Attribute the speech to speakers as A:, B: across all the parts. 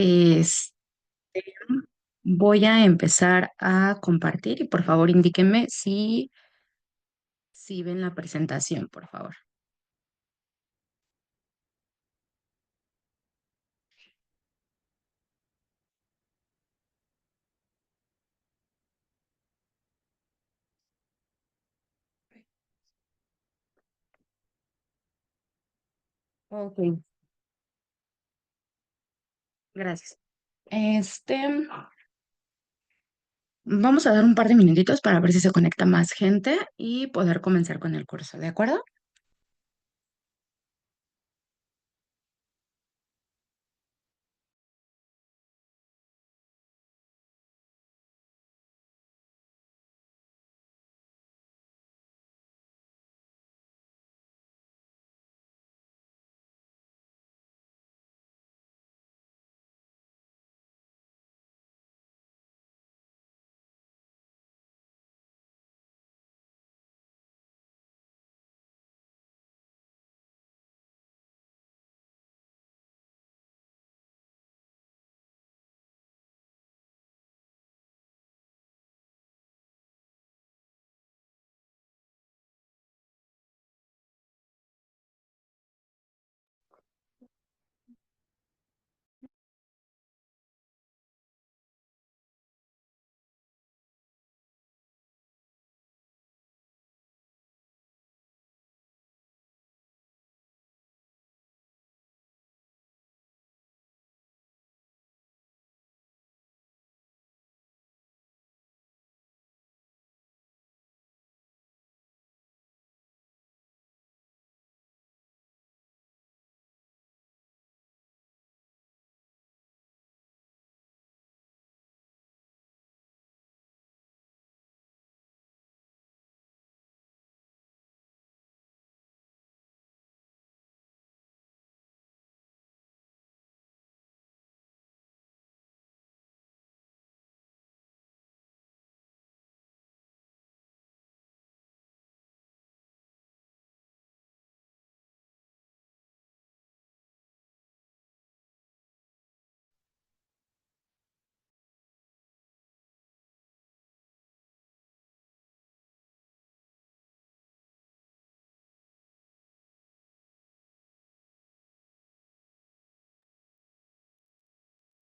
A: Este, voy a empezar a compartir y por favor indíquenme si ven la presentación, por favor. Ok, gracias. Este, Vamos a dar un par de minutitos para ver si se conecta más gente y poder comenzar con el curso, ¿de acuerdo?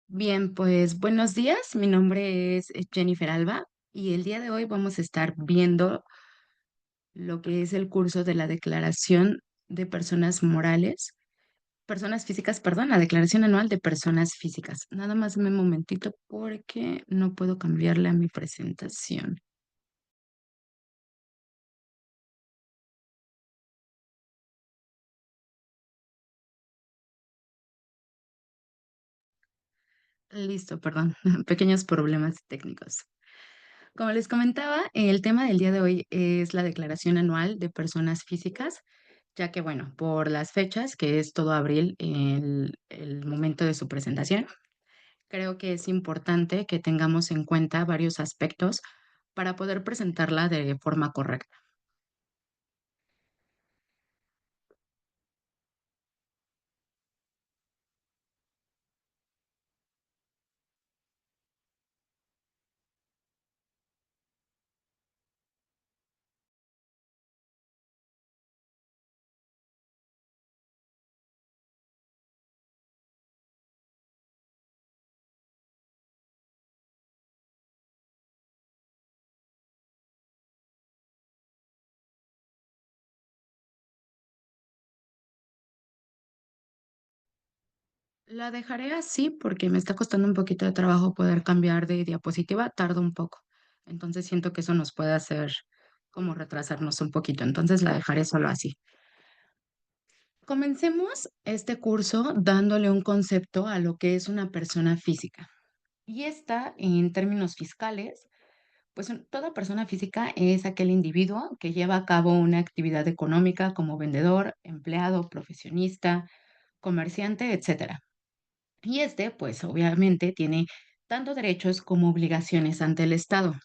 A: Bien, pues buenos días. Mi nombre es Jennifer Alba y el día de hoy vamos a estar viendo lo que es el curso de la Declaración de Personas Morales, Personas Físicas, perdón, la Declaración Anual de Personas Físicas. Nada más un momentito porque no puedo cambiarle a mi presentación. Listo, perdón, pequeños problemas técnicos. Como les comentaba, el tema del día de hoy es la Declaración Anual de Personas Físicas, ya que, bueno, por las fechas, que es todo abril, el momento de su presentación, creo que es importante que tengamos en cuenta varios aspectos para poder presentarla de forma correcta. La dejaré así porque me está costando un poquito de trabajo poder cambiar de diapositiva, tarda un poco. Entonces siento que eso nos puede hacer como retrasarnos un poquito. Entonces la dejaré solo así. Comencemos este curso dándole un concepto a lo que es una persona física. Y esta, en términos fiscales, pues toda persona física es aquel individuo que lleva a cabo una actividad económica como vendedor, empleado, profesionista, comerciante, etcétera. Y este, pues obviamente, tiene tanto derechos como obligaciones ante el Estado.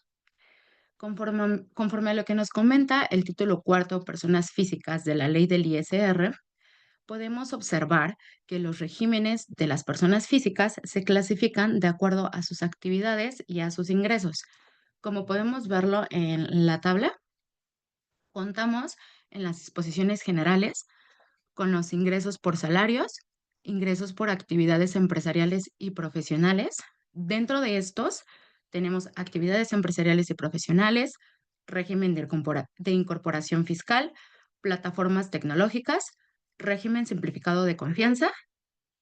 A: Conforme a lo que nos comenta el título cuarto, Personas Físicas de la Ley del ISR, podemos observar que los regímenes de las personas físicas se clasifican de acuerdo a sus actividades y a sus ingresos. Como podemos verlo en la tabla, contamos en las disposiciones generales con los ingresos por salarios, ingresos por actividades empresariales y profesionales. Dentro de estos tenemos actividades empresariales y profesionales, régimen de incorporación fiscal, plataformas tecnológicas, régimen simplificado de confianza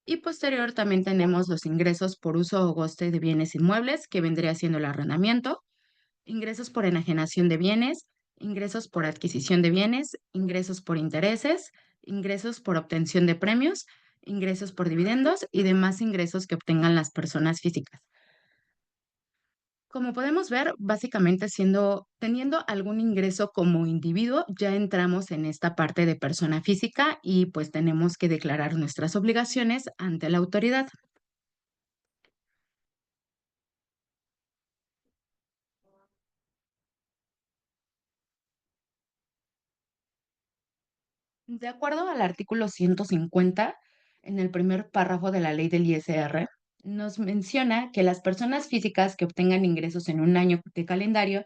A: y posterior también tenemos los ingresos por uso o goce de bienes inmuebles, que vendría siendo el arrendamiento, ingresos por enajenación de bienes, ingresos por adquisición de bienes, ingresos por intereses, ingresos por obtención de premios, ingresos por dividendos y demás ingresos que obtengan las personas físicas. Como podemos ver, básicamente teniendo algún ingreso como individuo, ya entramos en esta parte de persona física y pues tenemos que declarar nuestras obligaciones ante la autoridad. De acuerdo al artículo 150, en el primer párrafo de la ley del ISR, nos menciona que las personas físicas que obtengan ingresos en un año de calendario,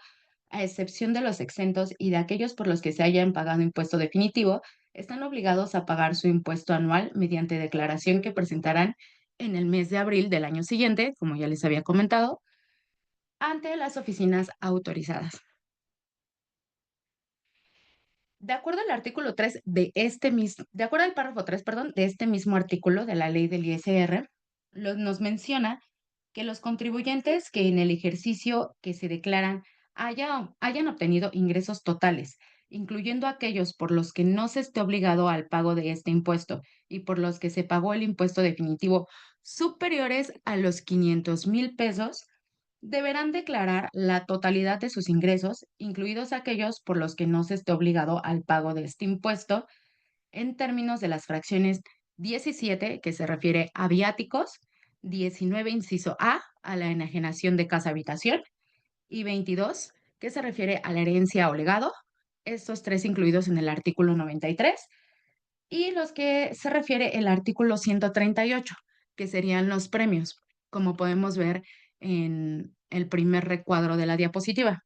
A: a excepción de los exentos y de aquellos por los que se hayan pagado impuesto definitivo, están obligados a pagar su impuesto anual mediante declaración que presentarán en el mes de abril del año siguiente, como ya les había comentado, ante las oficinas autorizadas. De acuerdo al párrafo 3, perdón, de este mismo artículo de la ley del ISR, nos menciona que los contribuyentes que en el ejercicio que se declaran hayan obtenido ingresos totales, incluyendo aquellos por los que no se esté obligado al pago de este impuesto y por los que se pagó el impuesto definitivo superiores a los 500,000 pesos, deberán declarar la totalidad de sus ingresos, incluidos aquellos por los que no se esté obligado al pago de este impuesto, en términos de las fracciones 17, que se refiere a viáticos, 19, inciso A la enajenación de casa-habitación, y 22, que se refiere a la herencia o legado, estos tres incluidos en el artículo 93, y los que se refiere el artículo 138, que serían los premios, como podemos ver en el primer recuadro de la diapositiva.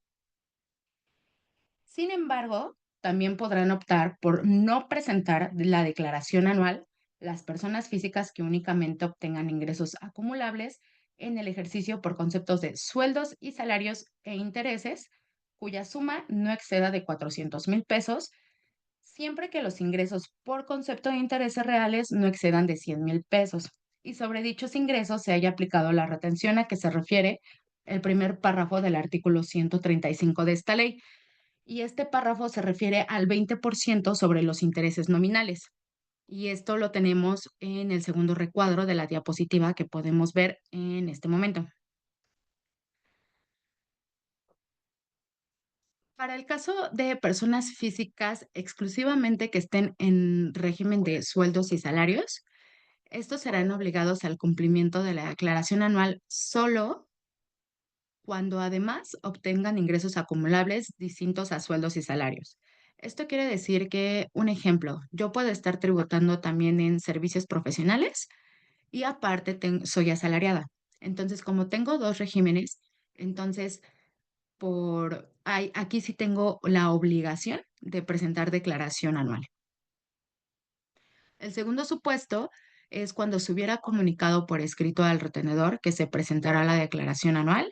A: Sin embargo, también podrán optar por no presentar la declaración anual las personas físicas que únicamente obtengan ingresos acumulables en el ejercicio por conceptos de sueldos y salarios e intereses, cuya suma no exceda de 400,000 pesos, siempre que los ingresos por concepto de intereses reales no excedan de 100,000 pesos. Y sobre dichos ingresos se haya aplicado la retención a que se refiere el primer párrafo del artículo 135 de esta ley, y este párrafo se refiere al 20% sobre los intereses nominales. Y esto lo tenemos en el segundo recuadro de la diapositiva que podemos ver en este momento. Para el caso de personas físicas exclusivamente que estén en régimen de sueldos y salarios, estos serán obligados al cumplimiento de la declaración anual solo cuando además obtengan ingresos acumulables distintos a sueldos y salarios. Esto quiere decir que, un ejemplo, yo puedo estar tributando también en servicios profesionales y aparte soy asalariada. Entonces, como tengo dos regímenes, entonces aquí sí tengo la obligación de presentar declaración anual. El segundo supuesto es cuando se hubiera comunicado por escrito al retenedor que se presentará la declaración anual.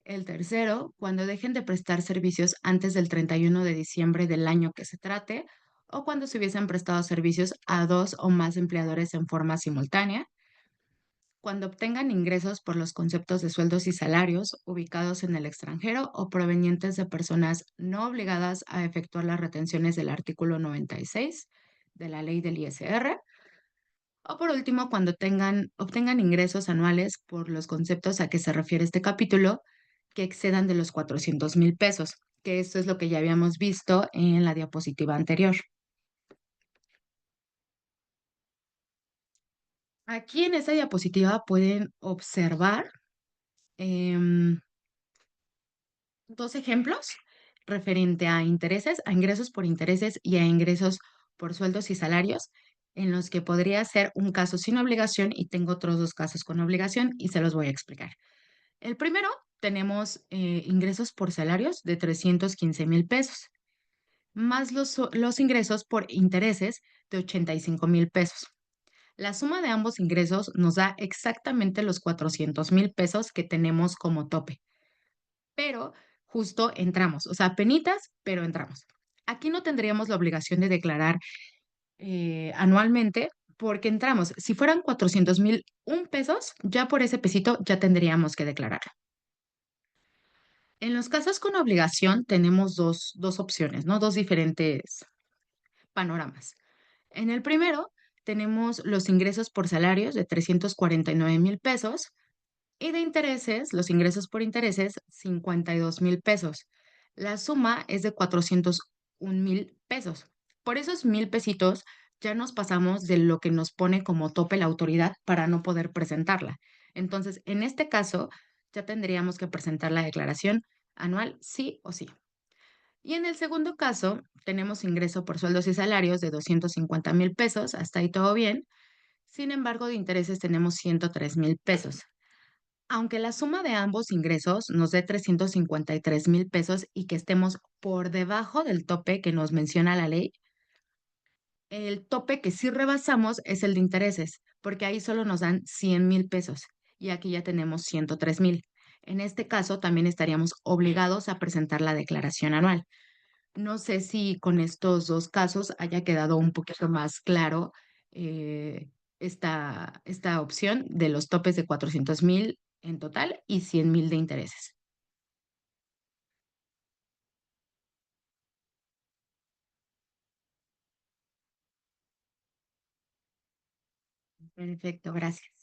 A: El tercero, cuando dejen de prestar servicios antes del 31 de diciembre del año que se trate, o cuando se hubiesen prestado servicios a dos o más empleadores en forma simultánea, cuando obtengan ingresos por los conceptos de sueldos y salarios ubicados en el extranjero o provenientes de personas no obligadas a efectuar las retenciones del artículo 96 de la ley del ISR, o por último, cuando obtengan ingresos anuales por los conceptos a que se refiere este capítulo que excedan de los 400,000 pesos, que esto es lo que ya habíamos visto en la diapositiva anterior. Aquí en esta diapositiva pueden observar em, dos ejemplos referente a intereses, a ingresos por intereses y a ingresos por sueldos y salarios. en los que podría ser un caso sin obligación y tengo otros dos casos con obligación y se los voy a explicar. El primero, tenemos ingresos por salarios de 315,000 pesos, más los ingresos por intereses de 85,000 pesos. La suma de ambos ingresos nos da exactamente los 400,000 pesos que tenemos como tope, pero justo entramos, o sea, penitas, pero entramos. Aquí no tendríamos la obligación de declarar anualmente porque entramos. Si fueran 400,001 pesos, ya por ese pesito ya tendríamos que declararlo. En los casos con obligación tenemos dos opciones, ¿no? Dos diferentes panoramas. En el primero tenemos los ingresos por salarios de 349,000 pesos y de intereses, los ingresos por intereses, 52,000 pesos. La suma es de 401,000 pesos. Por esos 1,000 pesitos ya nos pasamos de lo que nos pone como tope la autoridad para no poder presentarla. Entonces, en este caso, ya tendríamos que presentar la declaración anual sí o sí. Y en el segundo caso, tenemos ingreso por sueldos y salarios de 250,000 pesos, hasta ahí todo bien. Sin embargo, de intereses tenemos 103,000 pesos. Aunque la suma de ambos ingresos nos dé 353,000 pesos y que estemos por debajo del tope que nos menciona la ley, el tope que sí rebasamos es el de intereses, porque ahí solo nos dan 100,000 pesos y aquí ya tenemos 103,000. En este caso, también estaríamos obligados a presentar la declaración anual. No sé si con estos dos casos haya quedado un poquito más claro eh, esta opción de los topes de 400,000 en total y 100,000 de intereses. Perfecto, gracias.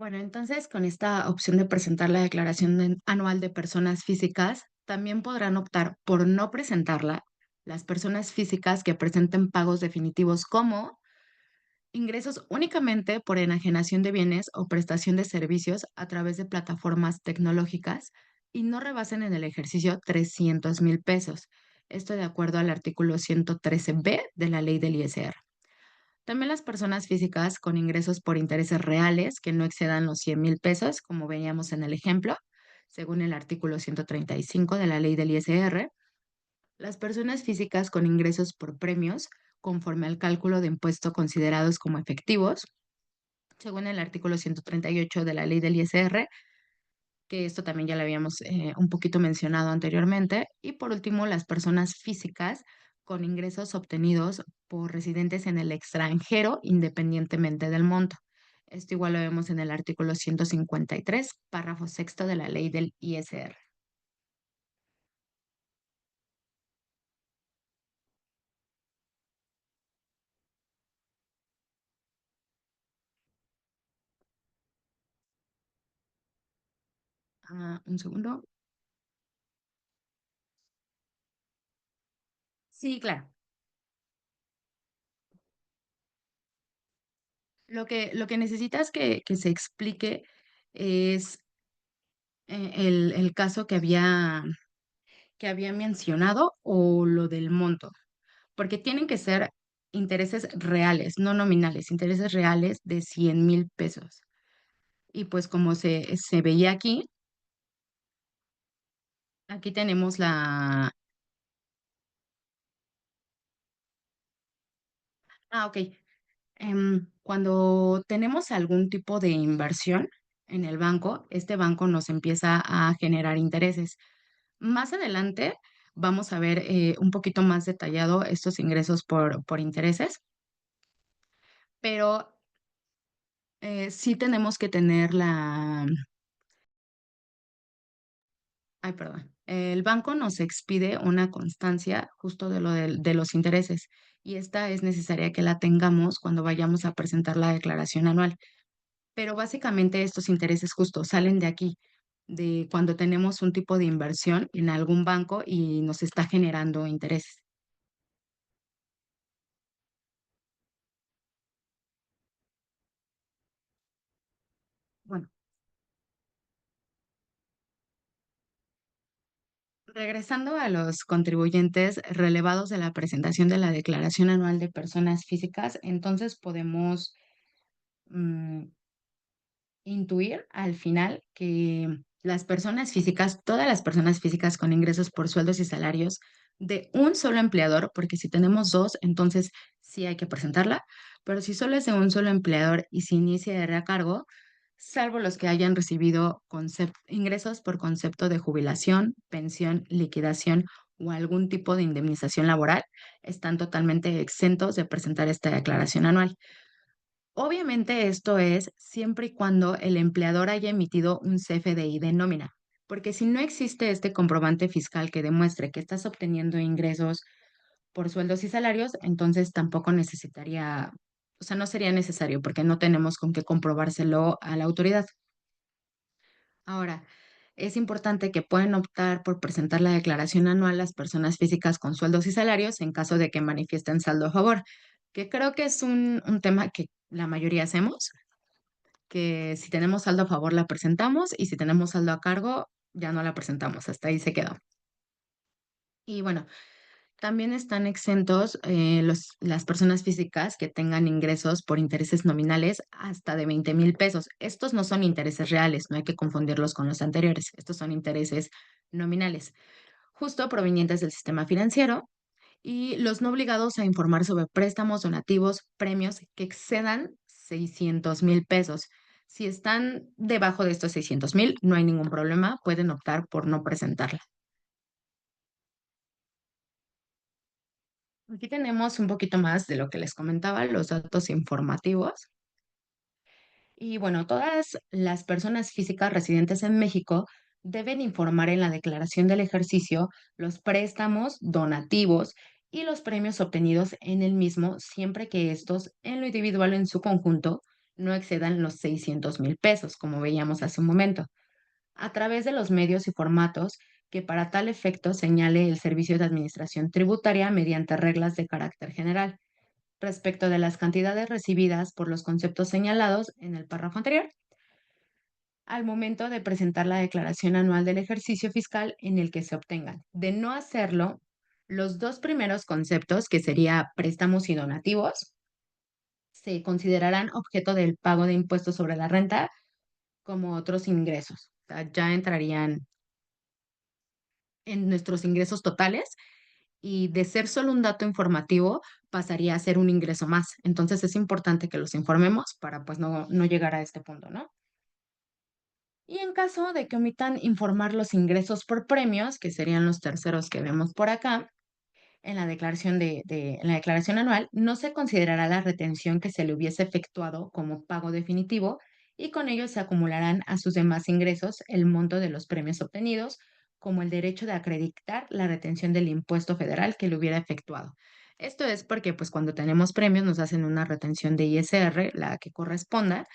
A: Bueno, entonces con esta opción de presentar la declaración anual de personas físicas, también podrán optar por no presentarla las personas físicas que presenten pagos definitivos como ingresos únicamente por enajenación de bienes o prestación de servicios a través de plataformas tecnológicas y no rebasen en el ejercicio 300,000 pesos. Esto de acuerdo al artículo 113b de la ley del ISR. También las personas físicas con ingresos por intereses reales que no excedan los 100,000 pesos, como veíamos en el ejemplo, según el artículo 135 de la ley del ISR. Las personas físicas con ingresos por premios, conforme al cálculo de impuesto considerados como efectivos, según el artículo 138 de la ley del ISR, que esto también ya lo habíamos un poquito mencionado anteriormente. Y por último, las personas físicas con ingresos obtenidos por residentes en el extranjero, independientemente del monto. Esto igual lo vemos en el artículo 153, párrafo sexto de la ley del ISR. Un segundo. Sí, claro. Lo que necesitas que se explique es el caso que había mencionado o lo del monto, porque tienen que ser intereses reales, no nominales, intereses reales de 100,000 pesos. Y pues como se veía aquí tenemos ok. Cuando tenemos algún tipo de inversión en el banco, este banco nos empieza a generar intereses. Más adelante vamos a ver un poquito más detallado estos ingresos por intereses, pero sí tenemos que tener ay, perdón, el banco nos expide una constancia justo de de los intereses y esta es necesaria que la tengamos cuando vayamos a presentar la declaración anual. Pero básicamente estos intereses justos salen de aquí, de cuando tenemos un tipo de inversión en algún banco y nos está generando intereses. Bueno, Regresando a los contribuyentes relevados de la presentación de la declaración anual de personas físicas, entonces podemos mm, intuir al final que las personas físicas, todas las personas físicas con ingresos por sueldos y salarios de un solo empleador, porque si tenemos dos, entonces sí hay que presentarla, pero si solo es de un solo empleador y se inicia de recargo, salvo los que hayan recibido ingresos por concepto de jubilación, pensión, liquidación o algún tipo de indemnización laboral, están totalmente exentos de presentar esta declaración anual. Obviamente esto es siempre y cuando el empleador haya emitido un CFDI de nómina, porque si no existe este comprobante fiscal que demuestre que estás obteniendo ingresos por sueldos y salarios, entonces tampoco necesitaría, o sea, no sería necesario porque no tenemos con qué comprobárselo a la autoridad. Ahora, es importante que pueden optar por presentar la declaración anual las personas físicas con sueldos y salarios en caso de que manifiesten saldo a favor, que creo que es un tema que la mayoría hacemos, que si tenemos saldo a favor la presentamos y si tenemos saldo a cargo ya no la presentamos, hasta ahí se quedó. Y bueno, también están exentos las personas físicas que tengan ingresos por intereses nominales hasta de 20,000 pesos. Estos no son intereses reales, no hay que confundirlos con los anteriores. Estos son intereses nominales, justo provenientes del sistema financiero y los no obligados a informar sobre préstamos, donativos, premios que excedan 600,000 pesos. Si están debajo de estos 600,000, no hay ningún problema, pueden optar por no presentarla. Aquí tenemos un poquito más de lo que les comentaba, los datos informativos. Y bueno, todas las personas físicas residentes en México deben informar en la declaración del ejercicio los préstamos, donativos y los premios obtenidos en el mismo, siempre que estos, en lo individual o en su conjunto, no excedan los 600,000 pesos, como veíamos hace un momento, a través de los medios y formatos que para tal efecto señale el Servicio de Administración Tributaria mediante reglas de carácter general respecto de las cantidades recibidas por los conceptos señalados en el párrafo anterior, al momento de presentar la declaración anual del ejercicio fiscal en el que se obtengan. De no hacerlo, los dos primeros conceptos, que sería préstamos y donativos, se considerarán objeto del pago de impuestos sobre la renta como otros ingresos. O sea, ya entrarían en nuestros ingresos totales y de ser solo un dato informativo pasaría a ser un ingreso más. Entonces es importante que los informemos para pues no llegar a este punto, ¿no? Y en caso de que omitan informar los ingresos por premios, que serían los terceros que vemos por acá, en la declaración en la declaración anual, no se considerará la retención que se le hubiese efectuado como pago definitivo y con ello se acumularán a sus demás ingresos el monto de los premios obtenidos, como el derecho de acreditar la retención del impuesto federal que le hubiera efectuado. Esto es porque, pues, cuando tenemos premios nos hacen una retención de ISR, la que corresponda,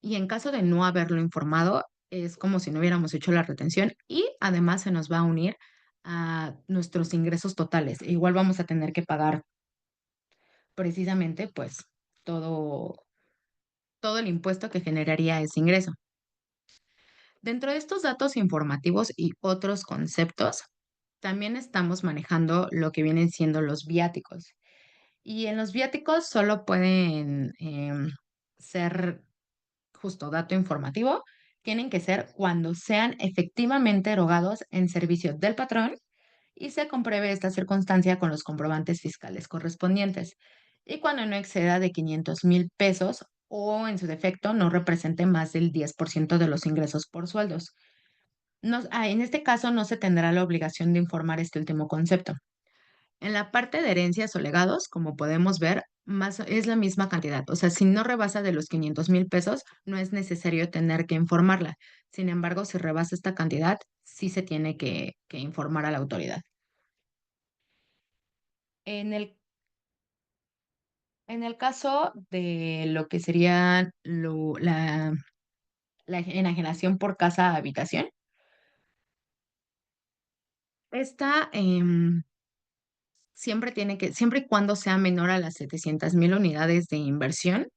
A: y en caso de no haberlo informado, es como si no hubiéramos hecho la retención y además se nos va a unir a nuestros ingresos totales. Igual vamos a tener que pagar precisamente, pues, todo, todo el impuesto que generaría ese ingreso. Dentro de estos datos informativos y otros conceptos, también estamos manejando lo que vienen siendo los viáticos. Y en los viáticos solo pueden ser justo dato informativo, tienen que ser cuando sean efectivamente erogados en servicio del patrón y se compruebe esta circunstancia con los comprobantes fiscales correspondientes. Y cuando no exceda de 500,000 pesos o en su defecto no represente más del 10% de los ingresos por sueldos. En este caso no se tendrá la obligación de informar este último concepto. En la parte de herencias o legados, como podemos ver, más es la misma cantidad. O sea, si no rebasa de los 500,000 pesos, no es necesario tener que informarla. Sin embargo, si rebasa esta cantidad, sí se tiene que informar a la autoridad. En el, en el caso de lo que sería la enajenación por casa habitación, esta siempre y cuando sea menor a las 700,000 unidades de inversión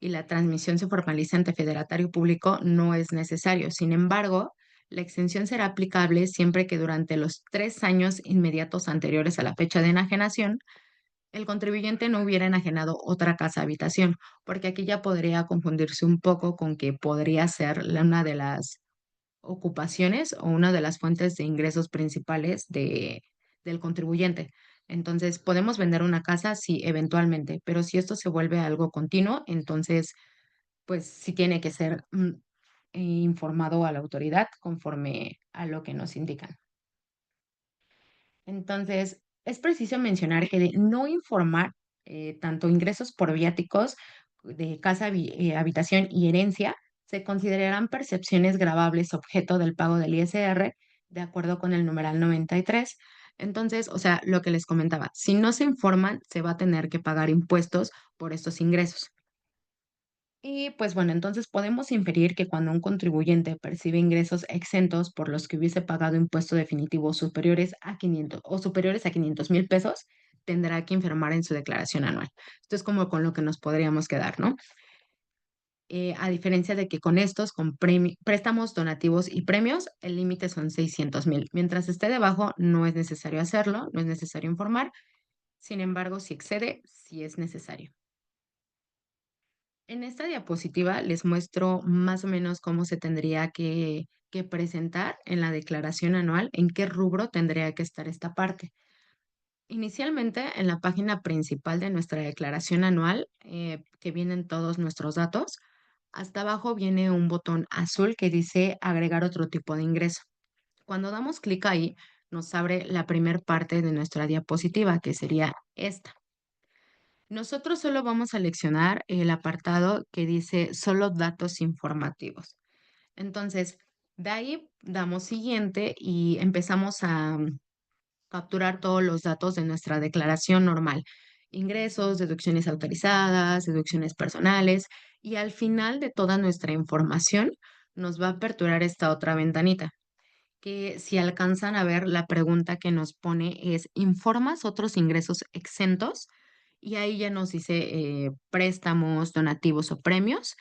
A: y la transmisión se formalice ante federatario público, no es necesario. Sin embargo, La exención será aplicable siempre que durante los 3 años inmediatos anteriores a la fecha de enajenación, el contribuyente no hubiera enajenado otra casa habitación, porque aquí ya podría confundirse un poco con que podría ser una de las ocupaciones o una de las fuentes de ingresos principales del contribuyente. Entonces, podemos vender una casa, sí, eventualmente, pero si esto se vuelve algo continuo, entonces, pues sí tiene que ser informado a la autoridad conforme a lo que nos indican. Entonces, es preciso mencionar que de no informar tanto ingresos por viáticos de casa, habitación y herencia se considerarán percepciones gravables objeto del pago del ISR de acuerdo con el numeral 93. Entonces, o sea, lo que les comentaba, si no se informan, se va a tener que pagar impuestos por estos ingresos. Y pues bueno, entonces podemos inferir que cuando un contribuyente percibe ingresos exentos por los que hubiese pagado impuesto definitivo superiores a 500 o superiores a 500,000 pesos, tendrá que informar en su declaración anual. Esto es como con lo que nos podríamos quedar, ¿no? A diferencia de que con estos, con préstamos, donativos y premios, el límite son 600,000. Mientras esté debajo, no es necesario hacerlo, no es necesario informar. Sin embargo, si excede, sí es necesario. En esta diapositiva les muestro más o menos cómo se tendría que presentar en la declaración anual, en qué rubro tendría que estar esta parte. Inicialmente, en la página principal de nuestra declaración anual, que vienen todos nuestros datos, hasta abajo viene un botón azul que dice agregar otro tipo de ingreso. Cuando damos clic ahí, nos abre la primer parte de nuestra diapositiva, que sería esta. Nosotros solo vamos a seleccionar el apartado que dice solo datos informativos. Entonces, de ahí damos siguiente y empezamos a capturar todos los datos de nuestra declaración normal. Ingresos, deducciones autorizadas, deducciones personales y al final de toda nuestra información nos va a aperturar esta otra ventanita que si alcanzan a ver la pregunta que nos pone es, ¿informas otros ingresos exentos? Y ahí ya nos dice préstamos, donativos o premios,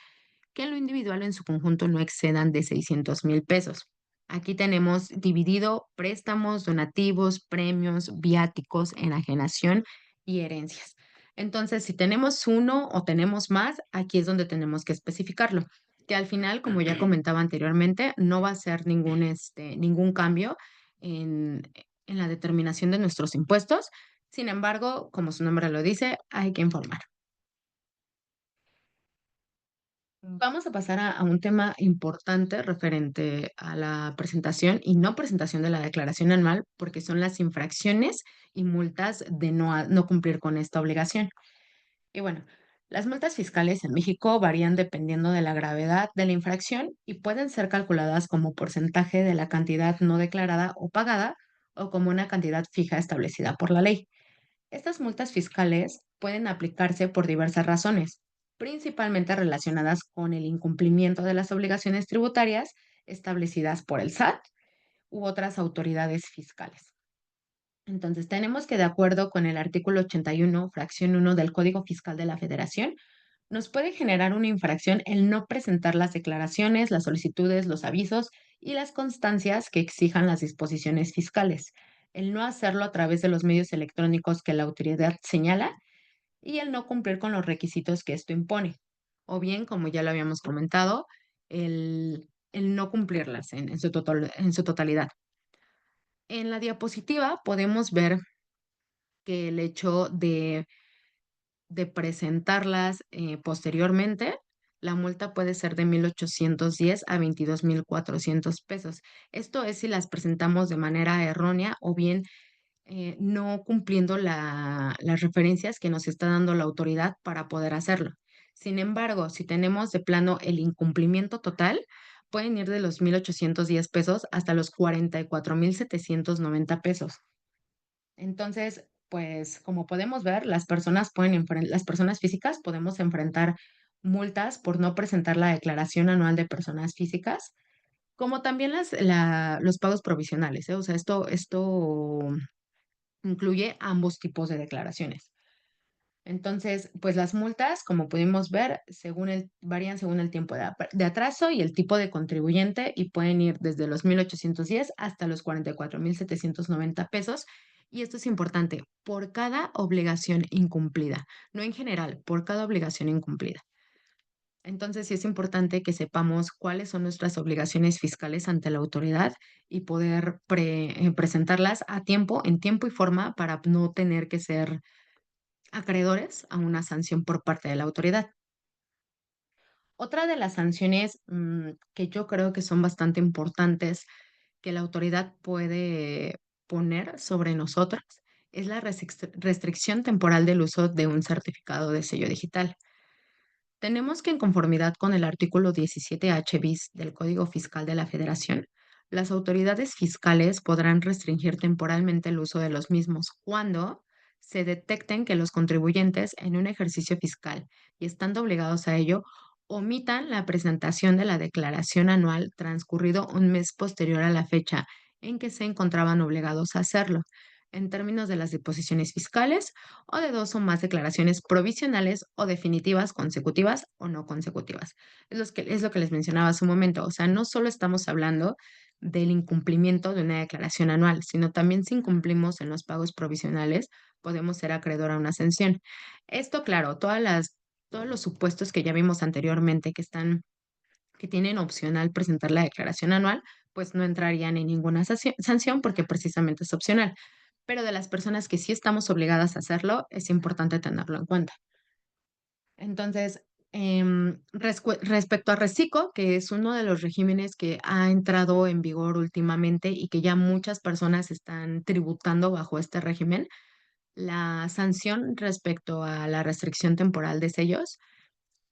A: que en lo individual en su conjunto no excedan de 600,000 pesos. Aquí tenemos dividido préstamos, donativos, premios, viáticos, enajenación y herencias. Entonces, si tenemos uno o tenemos más, aquí es donde tenemos que especificarlo, que al final, como ya comentaba anteriormente, no va a ser ningún cambio en, en la determinación de nuestros impuestos. Sin embargo, como su nombre lo dice, hay que informar. Vamos a pasar a un tema importante referente a la presentación y no presentación de la declaración anual, porque son las infracciones y multas de no cumplir con esta obligación. Y bueno, las multas fiscales en México varían dependiendo de la gravedad de la infracción y pueden ser calculadas como porcentaje de la cantidad no declarada o pagada o como una cantidad fija establecida por la ley. Estas multas fiscales pueden aplicarse por diversas razones, principalmente relacionadas con el incumplimiento de las obligaciones tributarias establecidas por el SAT u otras autoridades fiscales. Entonces, tenemos que, de acuerdo con el artículo 81, fracción 1 del Código Fiscal de la Federación, nos puede generar una infracción el no presentar las declaraciones, las solicitudes, los avisos y las constancias que exijan las disposiciones fiscales, el no hacerlo a través de los medios electrónicos que la autoridad señala y el no cumplir con los requisitos que esto impone. O bien, como ya lo habíamos comentado, el no cumplirlas en su totalidad. En la diapositiva podemos ver que el hecho de presentarlas posteriormente, la multa puede ser de 1,810 a 22,400 pesos. Esto es si las presentamos de manera errónea o bien no cumpliendo las referencias que nos está dando la autoridad para poder hacerlo. Sin embargo, si tenemos de plano el incumplimiento total, pueden ir de los 1,810 pesos hasta los 44,790 pesos. Entonces, pues como podemos ver, las personas físicas podemos enfrentar multas por no presentar la declaración anual de personas físicas, como también los pagos provisionales, ¿eh? O sea, esto incluye ambos tipos de declaraciones. Entonces, pues las multas, como pudimos ver, varían según el tiempo de atraso y el tipo de contribuyente y pueden ir desde los 1,810 hasta los 44,790 pesos. Y esto es importante, por cada obligación incumplida, no en general, por cada obligación incumplida. Entonces, sí es importante que sepamos cuáles son nuestras obligaciones fiscales ante la autoridad y poder presentarlas a tiempo, en tiempo y forma, para no tener que ser acreedores a una sanción por parte de la autoridad. Otra de las sanciones que yo creo que son bastante importantes que la autoridad puede poner sobre nosotras es la restricción temporal del uso de un certificado de sello digital. Tenemos que, en conformidad con el artículo 17H bis del Código Fiscal de la Federación, las autoridades fiscales podrán restringir temporalmente el uso de los mismos cuando se detecten que los contribuyentes en un ejercicio fiscal y estando obligados a ello, omitan la presentación de la declaración anual transcurrido un mes posterior a la fecha en que se encontraban obligados a hacerlo, en términos de las disposiciones fiscales o de dos o más declaraciones provisionales o definitivas consecutivas o no consecutivas. Es lo que les mencionaba hace un momento. O sea, no solo estamos hablando del incumplimiento de una declaración anual, sino también si incumplimos en los pagos provisionales, podemos ser acreedor a una sanción. Esto, claro, todos los supuestos que ya vimos anteriormente que tienen opcional presentar la declaración anual, pues no entrarían en ninguna sanción porque precisamente es opcional. Pero de las personas que sí estamos obligadas a hacerlo, es importante tenerlo en cuenta. Entonces, respecto a Recico, que es uno de los regímenes que ha entrado en vigor últimamente y que ya muchas personas están tributando bajo este régimen, la sanción respecto a la restricción temporal de sellos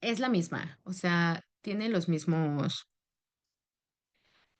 A: es la misma, o sea, tiene los mismos.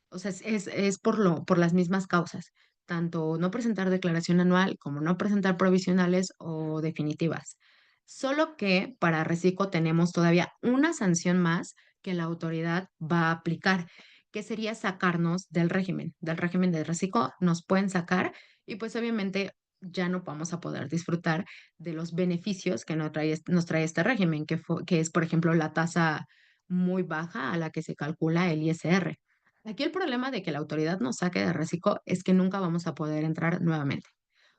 A: O sea, es por las mismas causas, tanto no presentar declaración anual como no presentar provisionales o definitivas. Solo que para Recico tenemos todavía una sanción más que la autoridad va a aplicar, que sería sacarnos del régimen de Recico, nos pueden sacar y pues obviamente ya no vamos a poder disfrutar de los beneficios que nos trae este régimen, que es, por ejemplo, la tasa muy baja a la que se calcula el ISR. Aquí el problema de que la autoridad nos saque de reciclo es que nunca vamos a poder entrar nuevamente.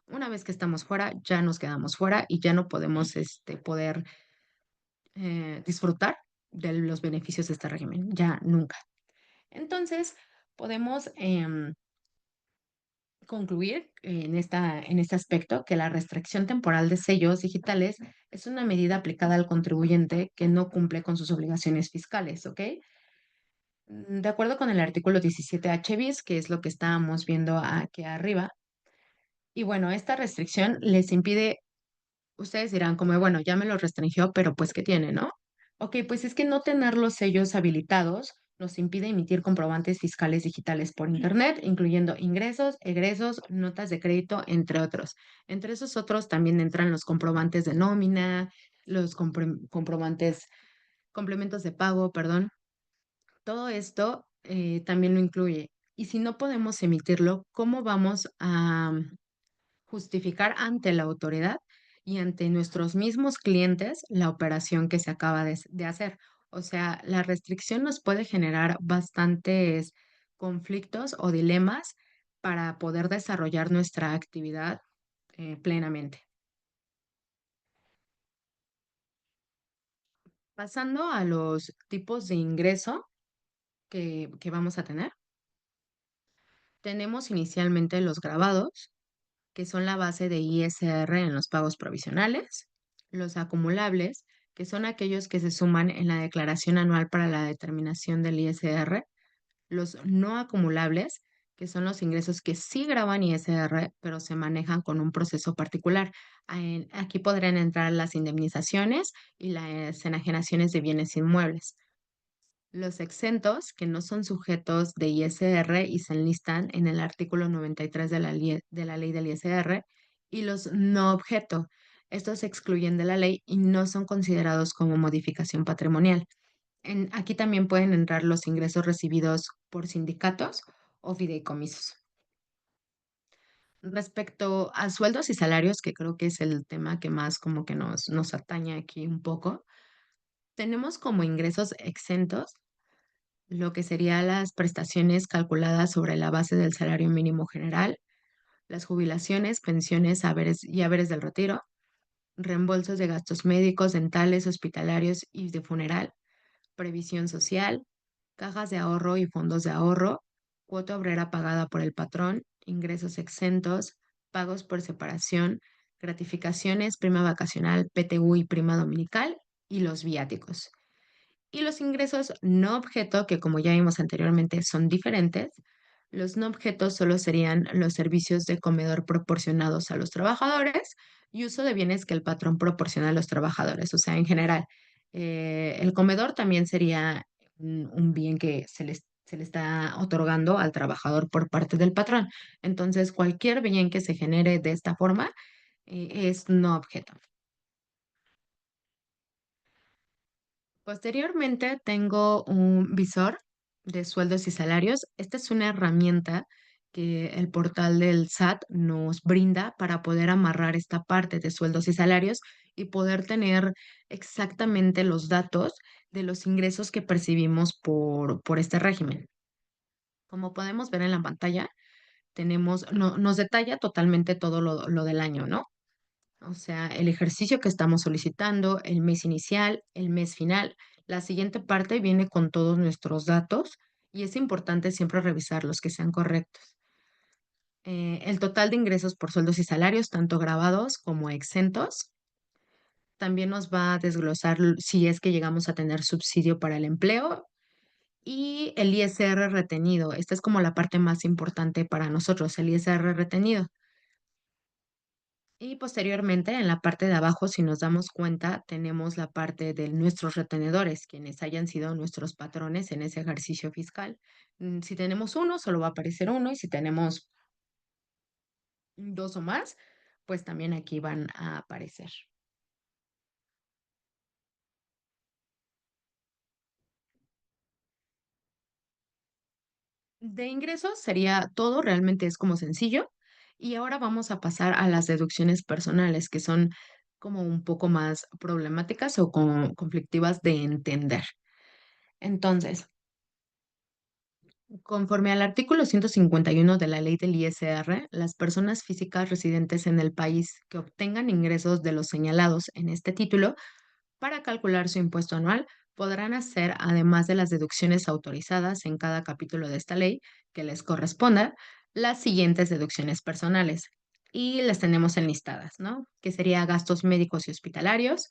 A: Una vez que estamos fuera, ya nos quedamos fuera y ya no podemos poder disfrutar de los beneficios de este régimen, ya nunca. Entonces, podemos concluir en este aspecto que la restricción temporal de sellos digitales es una medida aplicada al contribuyente que no cumple con sus obligaciones fiscales, ¿ok? De acuerdo con el artículo 17H bis, que es lo que estábamos viendo aquí arriba, y bueno, esta restricción les impide, ustedes dirán como, bueno, ya me lo restringió, pero pues, ¿qué tiene, no? Ok, pues es que no tener los sellos habilitados nos impide emitir comprobantes fiscales digitales por Internet, incluyendo ingresos, egresos, notas de crédito, entre otros. Entre esos otros también entran los comprobantes de nómina, los complementos de pago, perdón. Todo esto también lo incluye. Y si no podemos emitirlo, ¿cómo vamos a justificar ante la autoridad y ante nuestros mismos clientes la operación que se acaba de hacer? O sea, la restricción nos puede generar bastantes conflictos o dilemas para poder desarrollar nuestra actividad plenamente. Pasando a los tipos de ingreso que vamos a tener, tenemos inicialmente los grabados, que son la base de ISR en los pagos provisionales, los acumulables, que son aquellos que se suman en la declaración anual para la determinación del ISR, los no acumulables, que son los ingresos que sí graban ISR, pero se manejan con un proceso particular. Aquí podrían entrar las indemnizaciones y las enajenaciones de bienes inmuebles. Los exentos, que no son sujetos de ISR y se enlistan en el artículo 93 de la ley del ISR, y los no objeto. Estos se excluyen de la ley y no son considerados como modificación patrimonial. Aquí también pueden entrar los ingresos recibidos por sindicatos o fideicomisos. Respecto a sueldos y salarios, que creo que es el tema que más como que nos atañe aquí un poco, tenemos como ingresos exentos lo que serían las prestaciones calculadas sobre la base del salario mínimo general, las jubilaciones, pensiones, haberes y haberes del retiro, reembolsos de gastos médicos, dentales, hospitalarios y de funeral, previsión social, cajas de ahorro y fondos de ahorro, cuota obrera pagada por el patrón, ingresos exentos, pagos por separación, gratificaciones, prima vacacional, PTU y prima dominical y los viáticos. Y los ingresos no objeto, que como ya vimos anteriormente son diferentes, los no objetos solo serían los servicios de comedor proporcionados a los trabajadores y uso de bienes que el patrón proporciona a los trabajadores. O sea, en general, el comedor también sería un bien que se le está otorgando al trabajador por parte del patrón. Entonces, cualquier bien que se genere de esta forma es no objeto. Posteriormente tengo un visor de sueldos y salarios. Esta es una herramienta que el portal del SAT nos brinda para poder amarrar esta parte de sueldos y salarios y poder tener exactamente los datos de los ingresos que percibimos por este régimen. Como podemos ver en la pantalla, nos detalla totalmente todo lo del año, ¿no? O sea, el ejercicio que estamos solicitando, el mes inicial, el mes final. La siguiente parte viene con todos nuestros datos y es importante siempre revisarlos, que sean correctos. El total de ingresos por sueldos y salarios, tanto grabados como exentos. También nos va a desglosar si es que llegamos a tener subsidio para el empleo y el ISR retenido. Esta es como la parte más importante para nosotros, el ISR retenido. Y posteriormente, en la parte de abajo, si nos damos cuenta, tenemos la parte de nuestros retenedores, quienes hayan sido nuestros patrones en ese ejercicio fiscal. Si tenemos uno, solo va a aparecer uno, y si tenemos dos o más, pues también aquí van a aparecer. De ingresos sería todo, realmente es como sencillo. Y ahora vamos a pasar a las deducciones personales, que son como un poco más problemáticas o conflictivas de entender. Entonces, conforme al artículo 151 de la ley del ISR, las personas físicas residentes en el país que obtengan ingresos de los señalados en este título para calcular su impuesto anual podrán hacer, además de las deducciones autorizadas en cada capítulo de esta ley que les corresponda, las siguientes deducciones personales. Y las tenemos enlistadas, ¿no? Que sería gastos médicos y hospitalarios,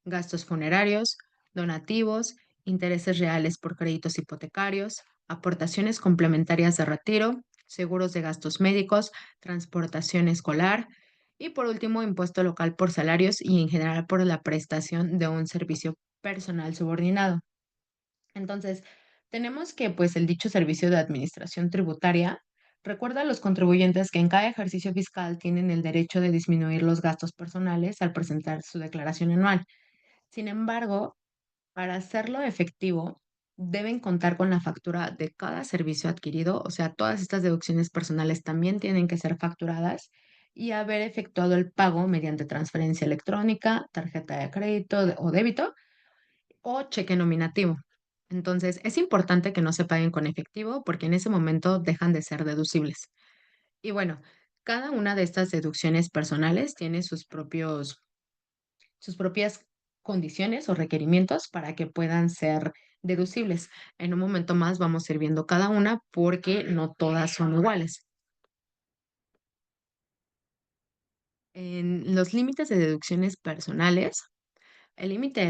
A: gastos funerarios, donativos, intereses reales por créditos hipotecarios, aportaciones complementarias de retiro, seguros de gastos médicos, transportación escolar, y por último, impuesto local por salarios y en general por la prestación de un servicio personal subordinado. Entonces, tenemos que, pues, el dicho servicio de administración tributaria recuerda a los contribuyentes que en cada ejercicio fiscal tienen el derecho de disminuir los gastos personales al presentar su declaración anual. Sin embargo, para hacerlo efectivo, deben contar con la factura de cada servicio adquirido, o sea, todas estas deducciones personales también tienen que ser facturadas y haber efectuado el pago mediante transferencia electrónica, tarjeta de crédito o débito o cheque nominativo. Entonces, es importante que no se paguen con efectivo porque en ese momento dejan de ser deducibles. Y bueno, cada una de estas deducciones personales tiene sus propias condiciones o requerimientos para que puedan ser deducibles. En un momento más vamos a ir viendo cada una porque no todas son iguales. En los límites de deducciones personales, el límite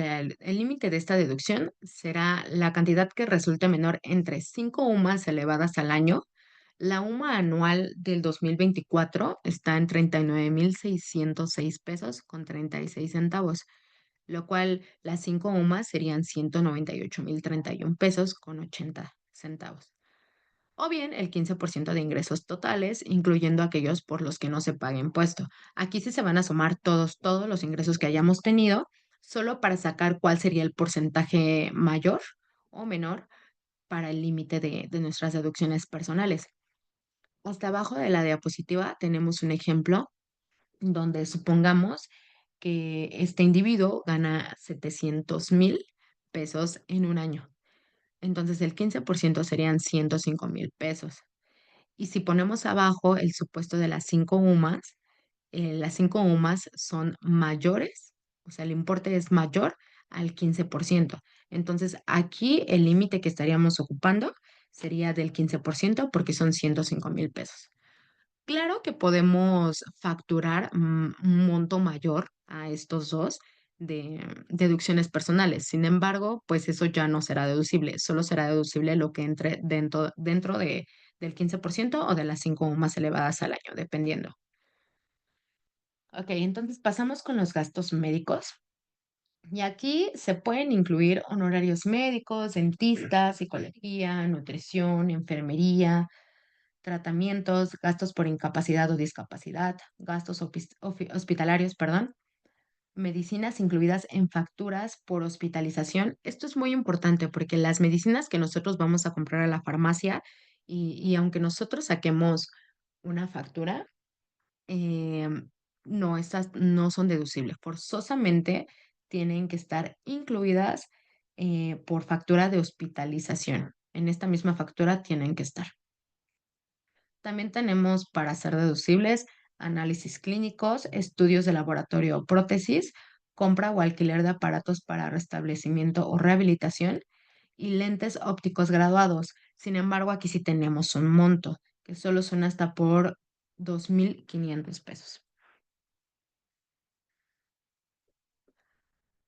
A: de esta deducción será la cantidad que resulte menor entre 5 UMAS elevadas al año. La UMA anual del 2024 está en 39,606 pesos con 36 centavos, lo cual las 5 UMAS serían 198,031 pesos con 80 centavos. O bien el 15% de ingresos totales, incluyendo aquellos por los que no se pague impuesto. Aquí sí se van a sumar todos los ingresos que hayamos tenido, solo para sacar cuál sería el porcentaje mayor o menor para el límite de nuestras deducciones personales. Hasta abajo de la diapositiva tenemos un ejemplo donde supongamos que este individuo gana 700,000 pesos en un año. Entonces el 15% serían 105,000 pesos. Y si ponemos abajo el supuesto de las 5 UMAS son mayores, o sea, el importe es mayor al 15%. Entonces aquí el límite que estaríamos ocupando sería del 15% porque son 105,000 pesos. Claro que podemos facturar un monto mayor a estos dos de deducciones personales. Sin embargo, pues eso ya no será deducible, solo será deducible lo que entre dentro del 15% o de las 5 más elevadas al año, dependiendo. Ok, entonces pasamos con los gastos médicos. Y aquí se pueden incluir honorarios médicos, dentistas, psicología, nutrición, enfermería, tratamientos, gastos por incapacidad o discapacidad, gastos hospitalarios, perdón, medicinas incluidas en facturas por hospitalización. Esto es muy importante porque las medicinas que nosotros vamos a comprar a la farmacia y aunque nosotros saquemos una factura, no, estas no son deducibles. Forzosamente tienen que estar incluidas por factura de hospitalización. En esta misma factura tienen que estar. También tenemos para ser deducibles análisis clínicos, estudios de laboratorio o prótesis, compra o alquiler de aparatos para restablecimiento o rehabilitación y lentes ópticos graduados. Sin embargo, aquí sí tenemos un monto, que solo son hasta por 2,500 pesos.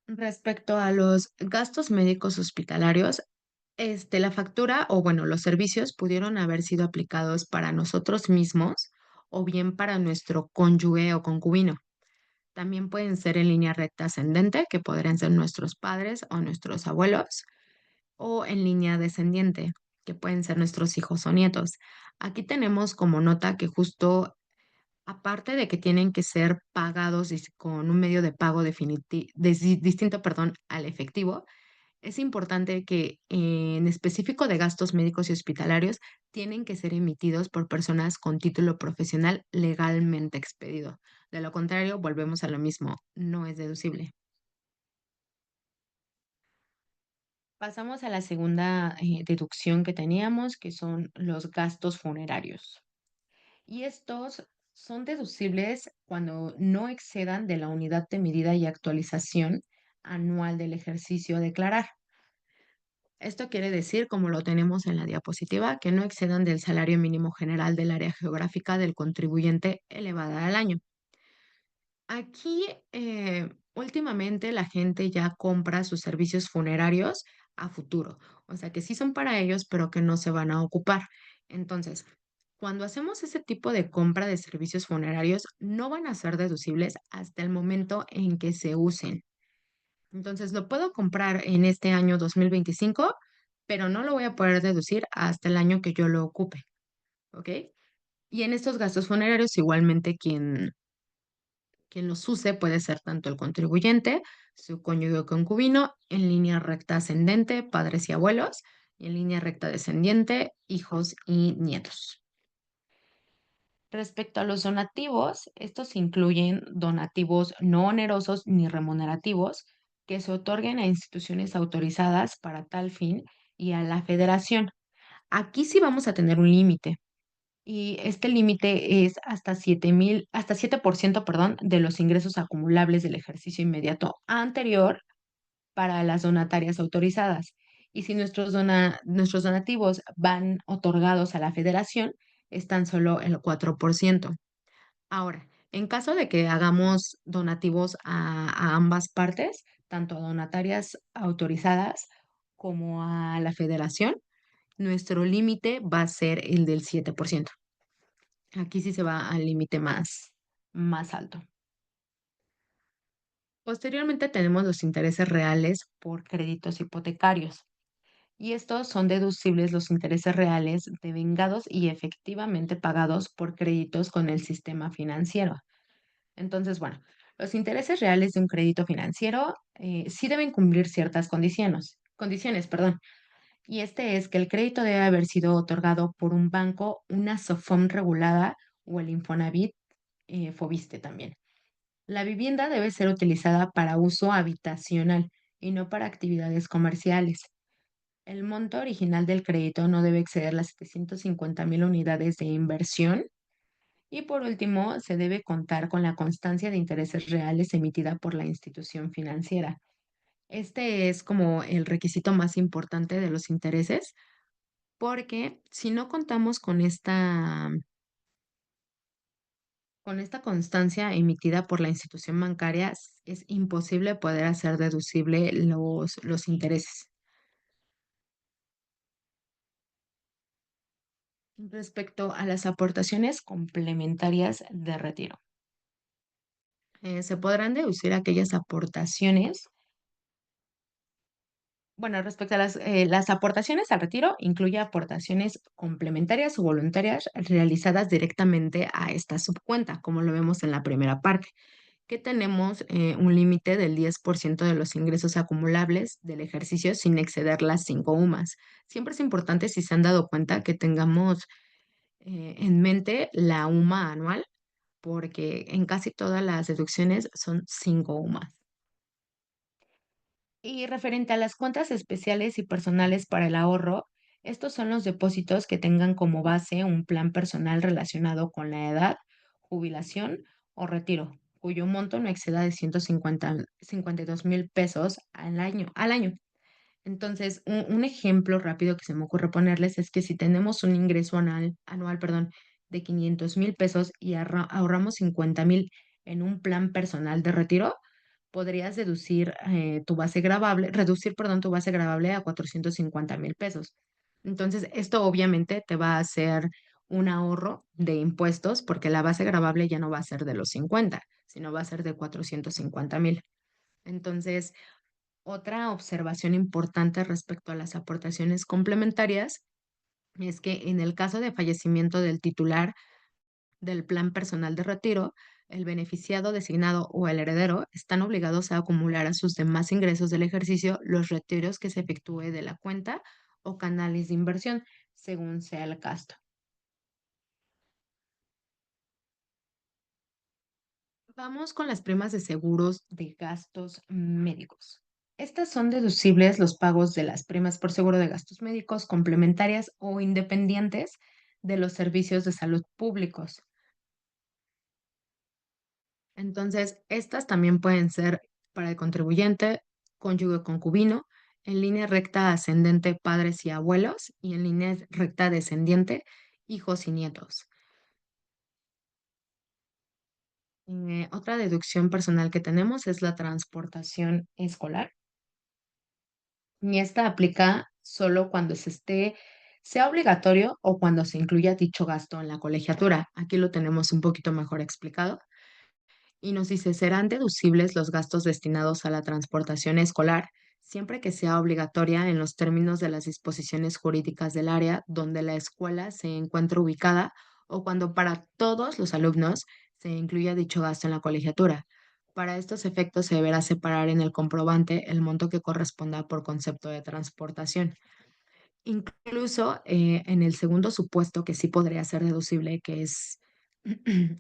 A: Respecto a los gastos médicos hospitalarios, la factura o bueno, los servicios pudieron haber sido aplicados para nosotros mismos o bien para nuestro cónyuge o concubino. También pueden ser en línea recta ascendente, que podrían ser nuestros padres o nuestros abuelos, o en línea descendiente, que pueden ser nuestros hijos o nietos. Aquí tenemos como nota que justo aparte de que tienen que ser pagados con un medio de pago distinto, perdón, al efectivo, es importante que en específico de gastos médicos y hospitalarios tienen que ser emitidos por personas con título profesional legalmente expedido. De lo contrario, volvemos a lo mismo, no es deducible. Pasamos a la segunda deducción que teníamos, que son los gastos funerarios. Y estos son deducibles cuando no excedan de la unidad de medida y actualización anual del ejercicio a declarar. Esto quiere decir, como lo tenemos en la diapositiva, que no excedan del salario mínimo general del área geográfica del contribuyente elevada al año. Aquí, últimamente la gente ya compra sus servicios funerarios a futuro, o sea que sí son para ellos, pero que no se van a ocupar. Entonces, cuando hacemos ese tipo de compra de servicios funerarios, no van a ser deducibles hasta el momento en que se usen. Entonces, lo puedo comprar en este año 2025, pero no lo voy a poder deducir hasta el año que yo lo ocupe, ¿ok? Y en estos gastos funerarios, igualmente, quien los use puede ser tanto el contribuyente, su cónyuge o concubino, en línea recta ascendente, padres y abuelos, y en línea recta descendiente, hijos y nietos. Respecto a los donativos, estos incluyen donativos no onerosos ni remunerativos que se otorguen a instituciones autorizadas para tal fin y a la federación. Aquí sí vamos a tener un límite y este límite es hasta 7%, perdón, de los ingresos acumulables del ejercicio inmediato anterior para las donatarias autorizadas. Y si nuestros donativos van otorgados a la federación, están solo el 4%. Ahora, en caso de que hagamos donativos a ambas partes, tanto a donatarias autorizadas como a la federación, nuestro límite va a ser el del 7%. Aquí sí se va al límite más alto. Posteriormente tenemos los intereses reales por créditos hipotecarios. Y estos son deducibles los intereses reales devengados y efectivamente pagados por créditos con el sistema financiero. Entonces, bueno, los intereses reales de un crédito financiero sí deben cumplir ciertas condiciones, perdón. Y este es que el crédito debe haber sido otorgado por un banco, una SOFOM regulada o el Infonavit, Fobiste también. La vivienda debe ser utilizada para uso habitacional y no para actividades comerciales. El monto original del crédito no debe exceder las 750,000 unidades de inversión. Y por último, se debe contar con la constancia de intereses reales emitida por la institución financiera. Este es como el requisito más importante de los intereses, porque si no contamos con esta constancia emitida por la institución bancaria, es imposible poder hacer deducible los intereses. Respecto a las aportaciones complementarias de retiro, se podrán deducir aquellas aportaciones. Bueno, respecto a las aportaciones al retiro, incluye aportaciones complementarias o voluntarias realizadas directamente a esta subcuenta, como lo vemos en la primera parte, que tenemos un límite del 10% de los ingresos acumulables del ejercicio sin exceder las 5 UMAS. Siempre es importante, si se han dado cuenta, que tengamos en mente la UMA anual, porque en casi todas las deducciones son 5 UMAS. Y referente a las cuentas especiales y personales para el ahorro, estos son los depósitos que tengan como base un plan personal relacionado con la edad, jubilación o retiro, cuyo monto no exceda de 52,000 pesos al año. Entonces, un ejemplo rápido que se me ocurre ponerles es que si tenemos un ingreso anual, perdón, de 500,000 pesos y ahorramos 50,000 en un plan personal de retiro, podrías reducir, perdón, tu base gravable a 450,000 pesos. Entonces, esto obviamente te va a hacer un ahorro de impuestos porque la base gravable ya no va a ser de los 50, sino va a ser de 450,000. Entonces, otra observación importante respecto a las aportaciones complementarias es que en el caso de fallecimiento del titular del plan personal de retiro, el beneficiado designado o el heredero están obligados a acumular a sus demás ingresos del ejercicio los retiros que se efectúe de la cuenta o canales de inversión, según sea el caso. Vamos con las primas de seguros de gastos médicos. Estas son deducibles los pagos de las primas por seguro de gastos médicos complementarias o independientes de los servicios de salud públicos. Entonces, estas también pueden ser para el contribuyente, cónyuge o concubino, en línea recta ascendente padres y abuelos y en línea recta descendiente hijos y nietos. Otra deducción personal que tenemos es la transportación escolar. Y esta aplica solo cuando sea obligatorio o cuando se incluya dicho gasto en la colegiatura. Aquí lo tenemos un poquito mejor explicado. Y nos dice, serán deducibles los gastos destinados a la transportación escolar siempre que sea obligatoria en los términos de las disposiciones jurídicas del área donde la escuela se encuentra ubicada o cuando para todos los alumnos se incluya dicho gasto en la colegiatura. Para estos efectos se deberá separar en el comprobante el monto que corresponda por concepto de transportación. Incluso en el segundo supuesto que sí podría ser deducible, que es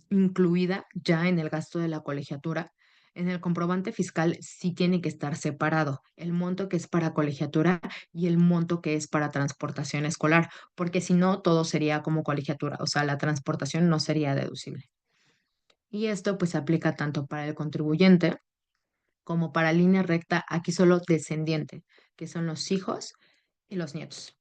A: incluida ya en el gasto de la colegiatura, en el comprobante fiscal sí tiene que estar separado el monto que es para colegiatura y el monto que es para transportación escolar, porque si no, todo sería como colegiatura, o sea, la transportación no sería deducible. Y esto pues se aplica tanto para el contribuyente como para línea recta, aquí solo descendiente, que son los hijos y los nietos.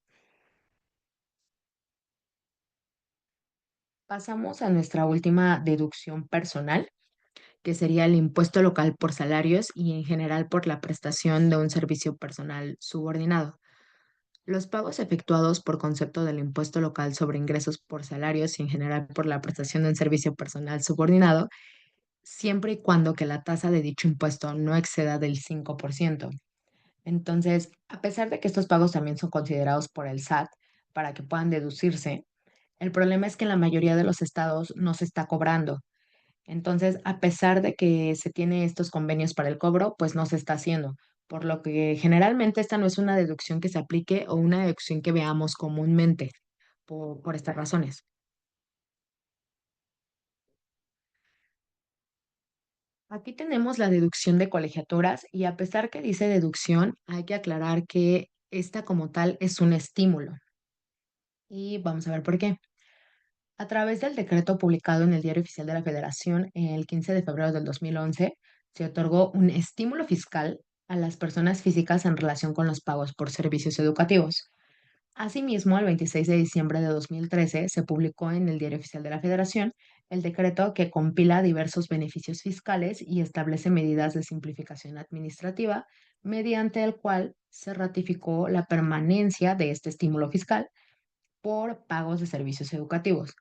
A: Pasamos a nuestra última deducción personal, que sería el impuesto local por salarios y en general por la prestación de un servicio personal subordinado. Los pagos efectuados por concepto del impuesto local sobre ingresos por salarios y en general por la prestación de un servicio personal subordinado, siempre y cuando que la tasa de dicho impuesto no exceda del 5%. Entonces, a pesar de que estos pagos también son considerados por el SAT para que puedan deducirse, el problema es que en la mayoría de los estados no se está cobrando. Entonces, a pesar de que se tiene estos convenios para el cobro, pues no se está haciendo, por lo que generalmente esta no es una deducción que se aplique o una deducción que veamos comúnmente por estas razones. Aquí tenemos la deducción de colegiaturas y a pesar que dice deducción, hay que aclarar que esta como tal es un estímulo. Y vamos a ver por qué. A través del decreto publicado en el Diario Oficial de la Federación el 15 de febrero del 2011, se otorgó un estímulo fiscal a las personas físicas en relación con los pagos por servicios educativos. Asimismo, el 26 de diciembre de 2013 se publicó en el Diario Oficial de la Federación el decreto que compila diversos beneficios fiscales y establece medidas de simplificación administrativa, mediante el cual se ratificó la permanencia de este estímulo fiscal por pagos de servicios educativos.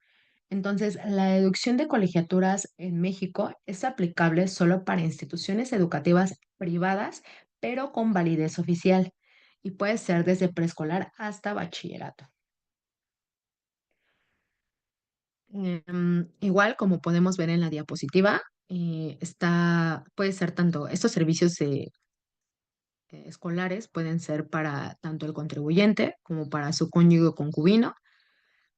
A: Entonces, la deducción de colegiaturas en México es aplicable solo para instituciones educativas privadas, pero con validez oficial, y puede ser desde preescolar hasta bachillerato. Igual, como podemos ver en la diapositiva, puede ser tanto, estos servicios escolares pueden ser para tanto el contribuyente como para su cónyuge o concubino,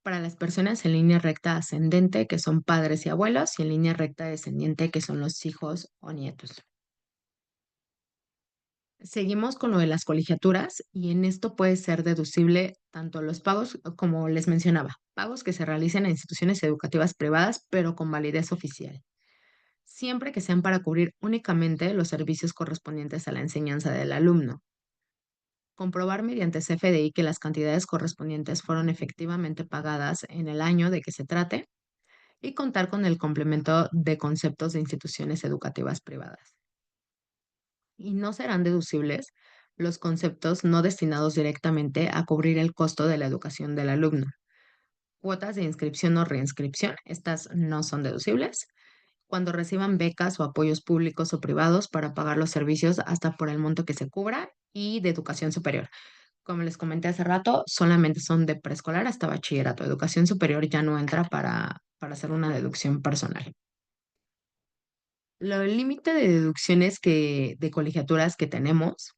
A: para las personas en línea recta ascendente, que son padres y abuelos, y en línea recta descendiente, que son los hijos o nietos. Seguimos con lo de las colegiaturas y en esto puede ser deducible tanto los pagos, como les mencionaba, pagos que se realicen a instituciones educativas privadas, pero con validez oficial, siempre que sean para cubrir únicamente los servicios correspondientes a la enseñanza del alumno. Comprobar mediante CFDI que las cantidades correspondientes fueron efectivamente pagadas en el año de que se trate y contar con el complemento de conceptos de instituciones educativas privadas. Y no serán deducibles los conceptos no destinados directamente a cubrir el costo de la educación del alumno. Cuotas de inscripción o reinscripción, estas no son deducibles. Cuando reciban becas o apoyos públicos o privados para pagar los servicios hasta por el monto que se cubra y de educación superior. Como les comenté hace rato, solamente son de preescolar hasta bachillerato. Educación superior ya no entra para hacer una deducción personal. El límite de deducciones de colegiaturas que tenemos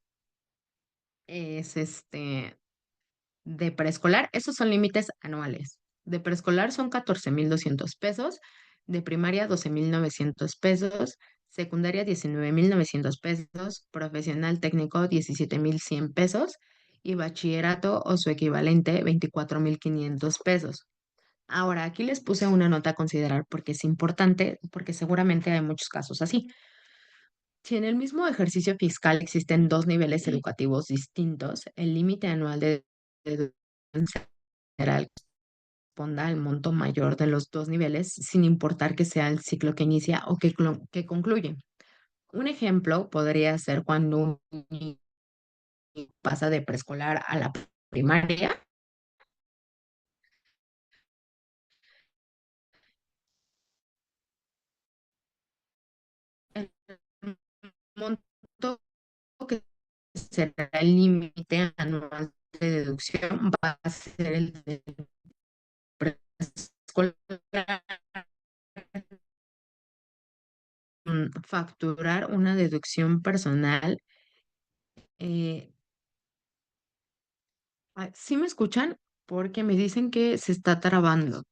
A: es de preescolar, esos son límites anuales. De preescolar son 14,200 pesos, de primaria 12,900 pesos, secundaria 19,900 pesos, profesional técnico 17,100 pesos y bachillerato o su equivalente 24,500 pesos. Ahora, aquí les puse una nota a considerar porque es importante, porque seguramente hay muchos casos así. Si en el mismo ejercicio fiscal existen dos niveles educativos distintos, el límite anual de deducción general corresponda al monto mayor de los dos niveles, sin importar que sea el ciclo que inicia o que concluye. Un ejemplo podría ser cuando un niño pasa de preescolar a la primaria. El monto que será el límite anual de deducción va a ser el de preescolar. Facturar una deducción personal. eh, ¿Sí me escuchan? Porque me dicen que se está trabando.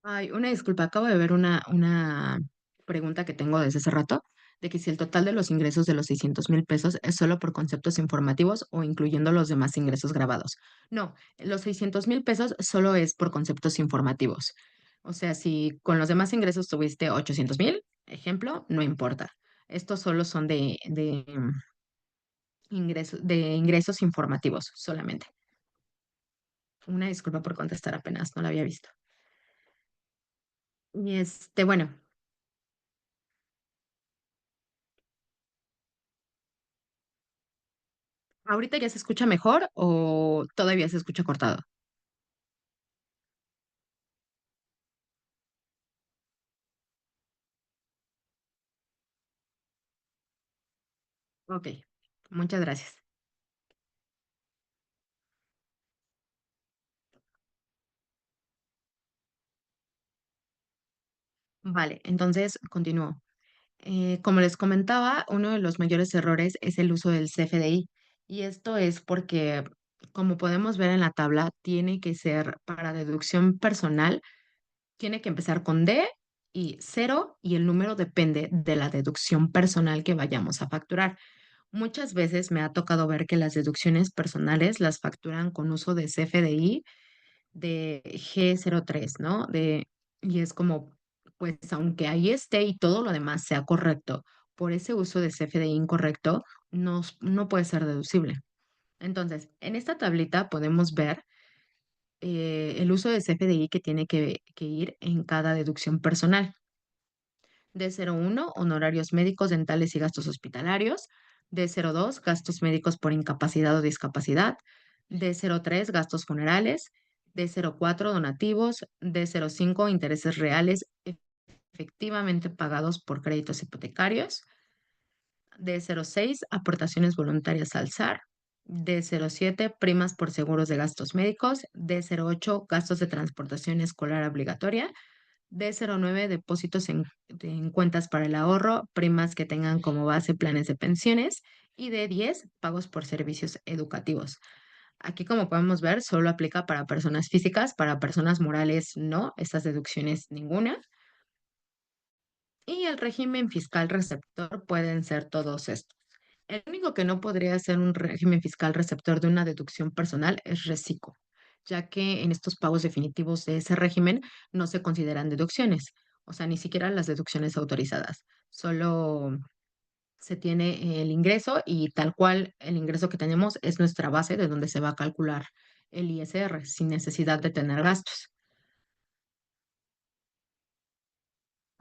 A: Ay, una disculpa, acabo de ver una pregunta que tengo desde hace rato, de que si el total de los ingresos de los 600,000 pesos es solo por conceptos informativos o incluyendo los demás ingresos grabados. No, los 600,000 pesos solo es por conceptos informativos. O sea, si con los demás ingresos tuviste 800,000, ejemplo, no importa. Estos solo son de ingresos informativos solamente. Una disculpa por contestar apenas, no la había visto. Y bueno, ¿ahorita ya se escucha mejor o todavía se escucha cortado? Ok, muchas gracias. Vale, entonces continúo. Como les comentaba, uno de los mayores errores es el uso del CFDI. Y esto es porque, como podemos ver en la tabla, tiene que ser para deducción personal, tiene que empezar con D y cero y el número depende de la deducción personal que vayamos a facturar. Muchas veces me ha tocado ver que las deducciones personales las facturan con uso de CFDI de G03, ¿no? Y es como, pues aunque ahí esté y todo lo demás sea correcto, por ese uso de CFDI incorrecto, no puede ser deducible. Entonces, en esta tablita podemos ver el uso de CFDI que tiene que ir en cada deducción personal. D01, honorarios médicos, dentales y gastos hospitalarios. D02, gastos médicos por incapacidad o discapacidad. D03, gastos funerales. D04, donativos. D05, intereses reales efectivamente pagados por créditos hipotecarios. D06, aportaciones voluntarias al SAR. D07, primas por seguros de gastos médicos. D08, gastos de transportación escolar obligatoria. D09, depósitos en cuentas para el ahorro, primas que tengan como base planes de pensiones. Y D10, pagos por servicios educativos. Aquí, como podemos ver, solo aplica para personas físicas, para personas morales no, estas deducciones ninguna. Y el régimen fiscal receptor pueden ser todos estos. El único que no podría ser un régimen fiscal receptor de una deducción personal es Recico, ya que en estos pagos definitivos de ese régimen no se consideran deducciones, o sea, ni siquiera las deducciones autorizadas. Solo se tiene el ingreso y tal cual el ingreso que tenemos es nuestra base de donde se va a calcular el ISR sin necesidad de tener gastos.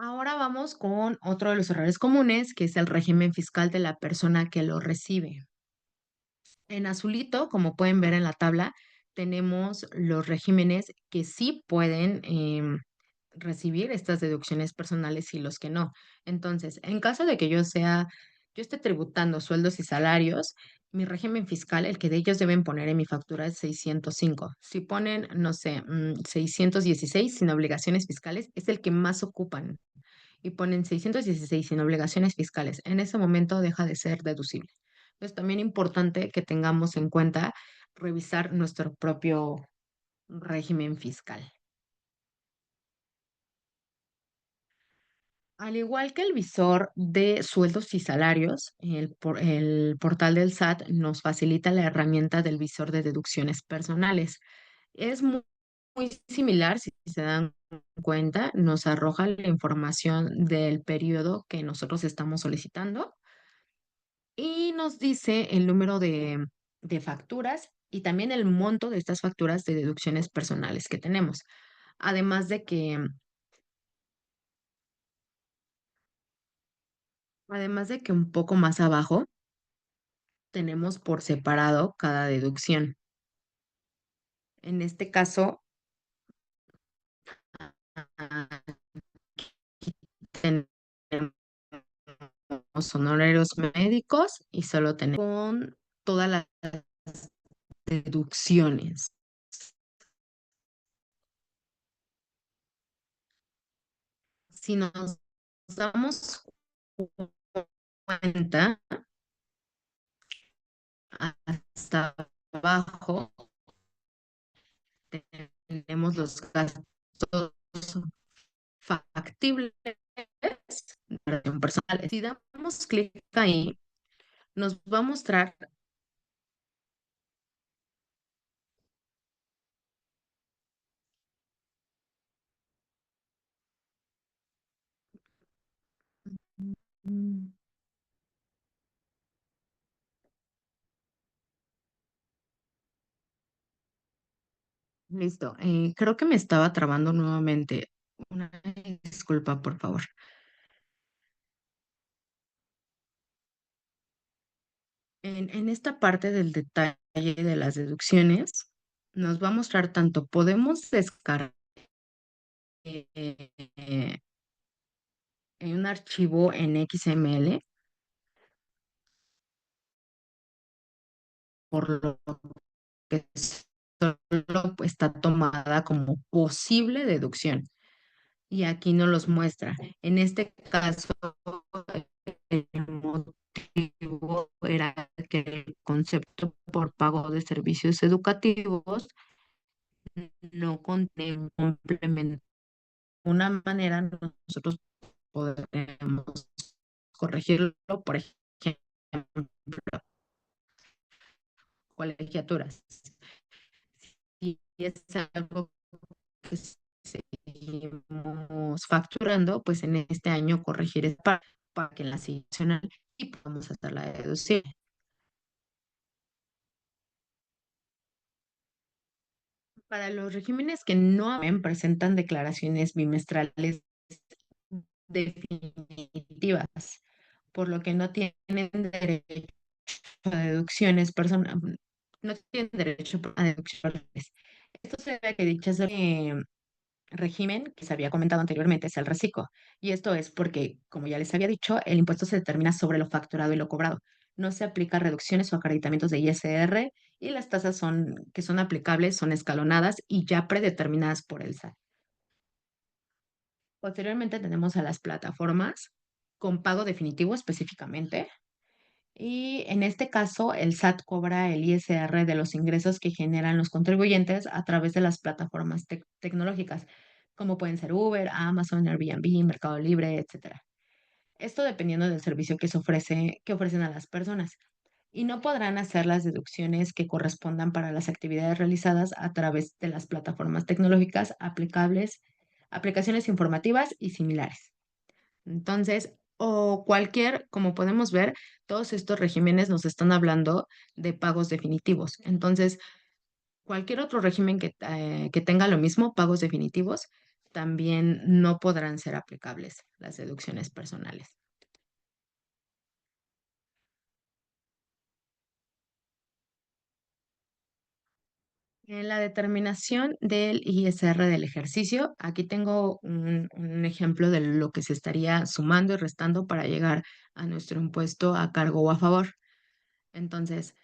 A: Ahora vamos con otro de los errores comunes, que es el régimen fiscal de la persona que lo recibe. En azulito, como pueden ver en la tabla, tenemos los regímenes que sí pueden recibir estas deducciones personales y los que no. Entonces, en caso de que yo esté tributando sueldos y salarios, mi régimen fiscal, el que de ellos deben poner en mi factura es 605. Si ponen, no sé, 616 sin obligaciones fiscales, es el que más ocupan y ponen 616 sin obligaciones fiscales, en ese momento deja de ser deducible. Es también importante que tengamos en cuenta revisar nuestro propio régimen fiscal. Al igual que el visor de sueldos y salarios, el portal del SAT nos facilita la herramienta del visor de deducciones personales. Es muy similar, si se dan cuenta, nos arroja la información del periodo que nosotros estamos solicitando y nos dice el número de facturas y también el monto de estas facturas de deducciones personales que tenemos. Además de que, además de que un poco más abajo tenemos por separado cada deducción. En este caso, tenemos honorarios médicos y solo tenemos con todas las deducciones. Si nos damos cuenta, hasta abajo tenemos los gastos factibles de inversión personal. Si damos clic ahí, nos va a mostrar. Mm, Listo. Creo que me estaba trabando nuevamente. Una disculpa, por favor. En esta parte del detalle de las deducciones, nos va a mostrar tanto podemos descargar en un archivo en XML por lo que solo está tomada como posible deducción. Y aquí no los muestra. En este caso, el motivo era que el concepto por pago de servicios educativos no contiene un complemento. De una manera nosotros podemos corregirlo, por ejemplo, colegiaturas. Si es algo que seguimos facturando, pues en este año corregir esa parte para que en la siguiente nacional y podamos hacer la deducción. Para los regímenes que no presentan declaraciones bimestrales definitivas, por lo que no tienen derecho a deducciones personales, no tienen derecho a deducciones. Esto se debe a que dichas régimen que se había comentado anteriormente es el reciclo. Y esto es porque, como ya les había dicho, el impuesto se determina sobre lo facturado y lo cobrado. No se aplica reducciones o acreditamientos de ISR y las tasas que son aplicables son escalonadas y ya predeterminadas por el SAT. Posteriormente tenemos a las plataformas con pago definitivo específicamente. Y en este caso, el SAT cobra el ISR de los ingresos que generan los contribuyentes a través de las plataformas tecnológicas, como pueden ser Uber, Amazon, Airbnb, Mercado Libre, etcétera. Esto dependiendo del servicio que ofrecen a las personas. Y no podrán hacer las deducciones que correspondan para las actividades realizadas a través de las plataformas tecnológicas aplicables, aplicaciones informativas y similares. Entonces, o cualquier, como podemos ver, todos estos regímenes nos están hablando de pagos definitivos. Entonces, cualquier otro régimen que tenga lo mismo, pagos definitivos, también no podrán ser aplicables las deducciones personales. En la determinación del ISR del ejercicio, aquí tengo un ejemplo de lo que se estaría sumando y restando para llegar a nuestro impuesto a cargo o a favor. Entonces,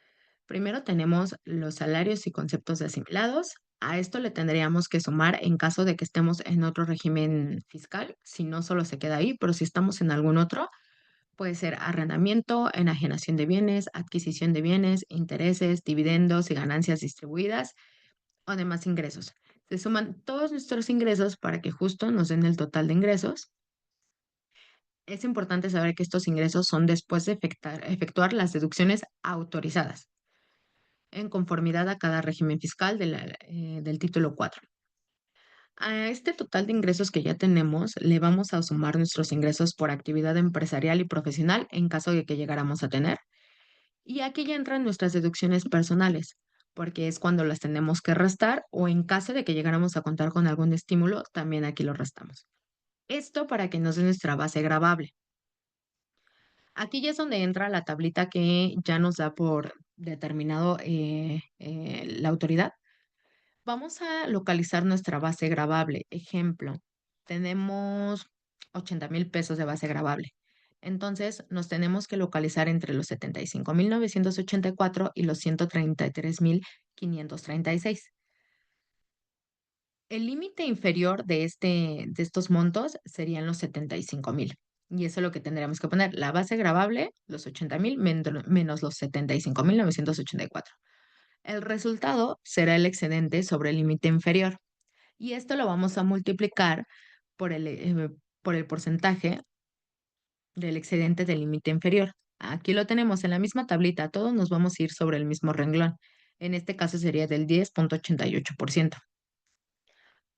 A: primero tenemos los salarios y conceptos de asimilados. A esto le tendríamos que sumar en caso de que estemos en otro régimen fiscal, si no solo se queda ahí, pero si estamos en algún otro, puede ser arrendamiento, enajenación de bienes, adquisición de bienes, intereses, dividendos y ganancias distribuidas o demás ingresos. Se suman todos nuestros ingresos para que justo nos den el total de ingresos. Es importante saber que estos ingresos son después de efectuar las deducciones autorizadas en conformidad a cada régimen fiscal del título 4. A este total de ingresos que ya tenemos, le vamos a sumar nuestros ingresos por actividad empresarial y profesional en caso de que llegáramos a tener. Y aquí ya entran nuestras deducciones personales, porque es cuando las tenemos que restar o en caso de que llegáramos a contar con algún estímulo, también aquí lo restamos. Esto para que nos dé nuestra base gravable. Aquí ya es donde entra la tablita que ya nos da por determinado la autoridad. Vamos a localizar nuestra base gravable. Ejemplo, tenemos 80,000 pesos de base gravable. Entonces, nos tenemos que localizar entre los 75,984 y los 133,536. El límite inferior de estos montos serían los 75,000. Y eso es lo que tendríamos que poner. La base gravable, los 80,000 menos los 75,984. El resultado será el excedente sobre el límite inferior. Y esto lo vamos a multiplicar por el porcentaje del excedente del límite inferior. Aquí lo tenemos en la misma tablita, todos nos vamos a ir sobre el mismo renglón. En este caso sería del 10,88%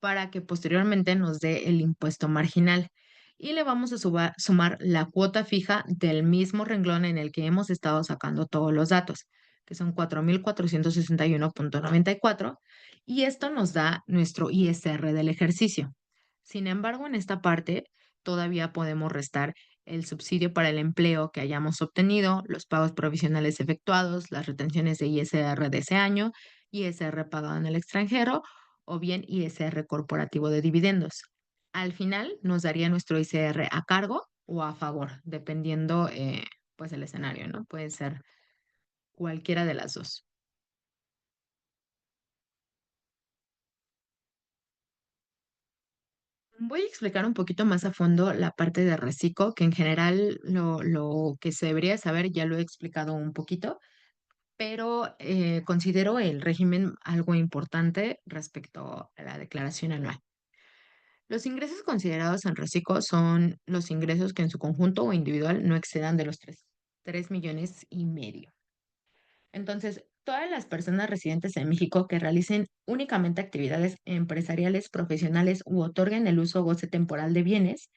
A: para que posteriormente nos dé el impuesto marginal. Y le vamos a sumar la cuota fija del mismo renglón en el que hemos estado sacando todos los datos, que son 4,461,94, y esto nos da nuestro ISR del ejercicio. Sin embargo, en esta parte todavía podemos restar el subsidio para el empleo que hayamos obtenido, los pagos provisionales efectuados, las retenciones de ISR de ese año, ISR pagado en el extranjero o bien ISR corporativo de dividendos. Al final nos daría nuestro ISR a cargo o a favor, dependiendo pues el escenario, ¿no? Puede ser cualquiera de las dos. Voy a explicar un poquito más a fondo la parte de reciclo, que en general lo que se debería saber ya lo he explicado un poquito, pero considero el régimen algo importante respecto a la declaración anual. Los ingresos considerados en reciclo son los ingresos que en su conjunto o individual no excedan de los 3,5 millones. Entonces, todas las personas residentes en México que realicen únicamente actividades empresariales, profesionales u otorguen el uso o goce temporal de bienes,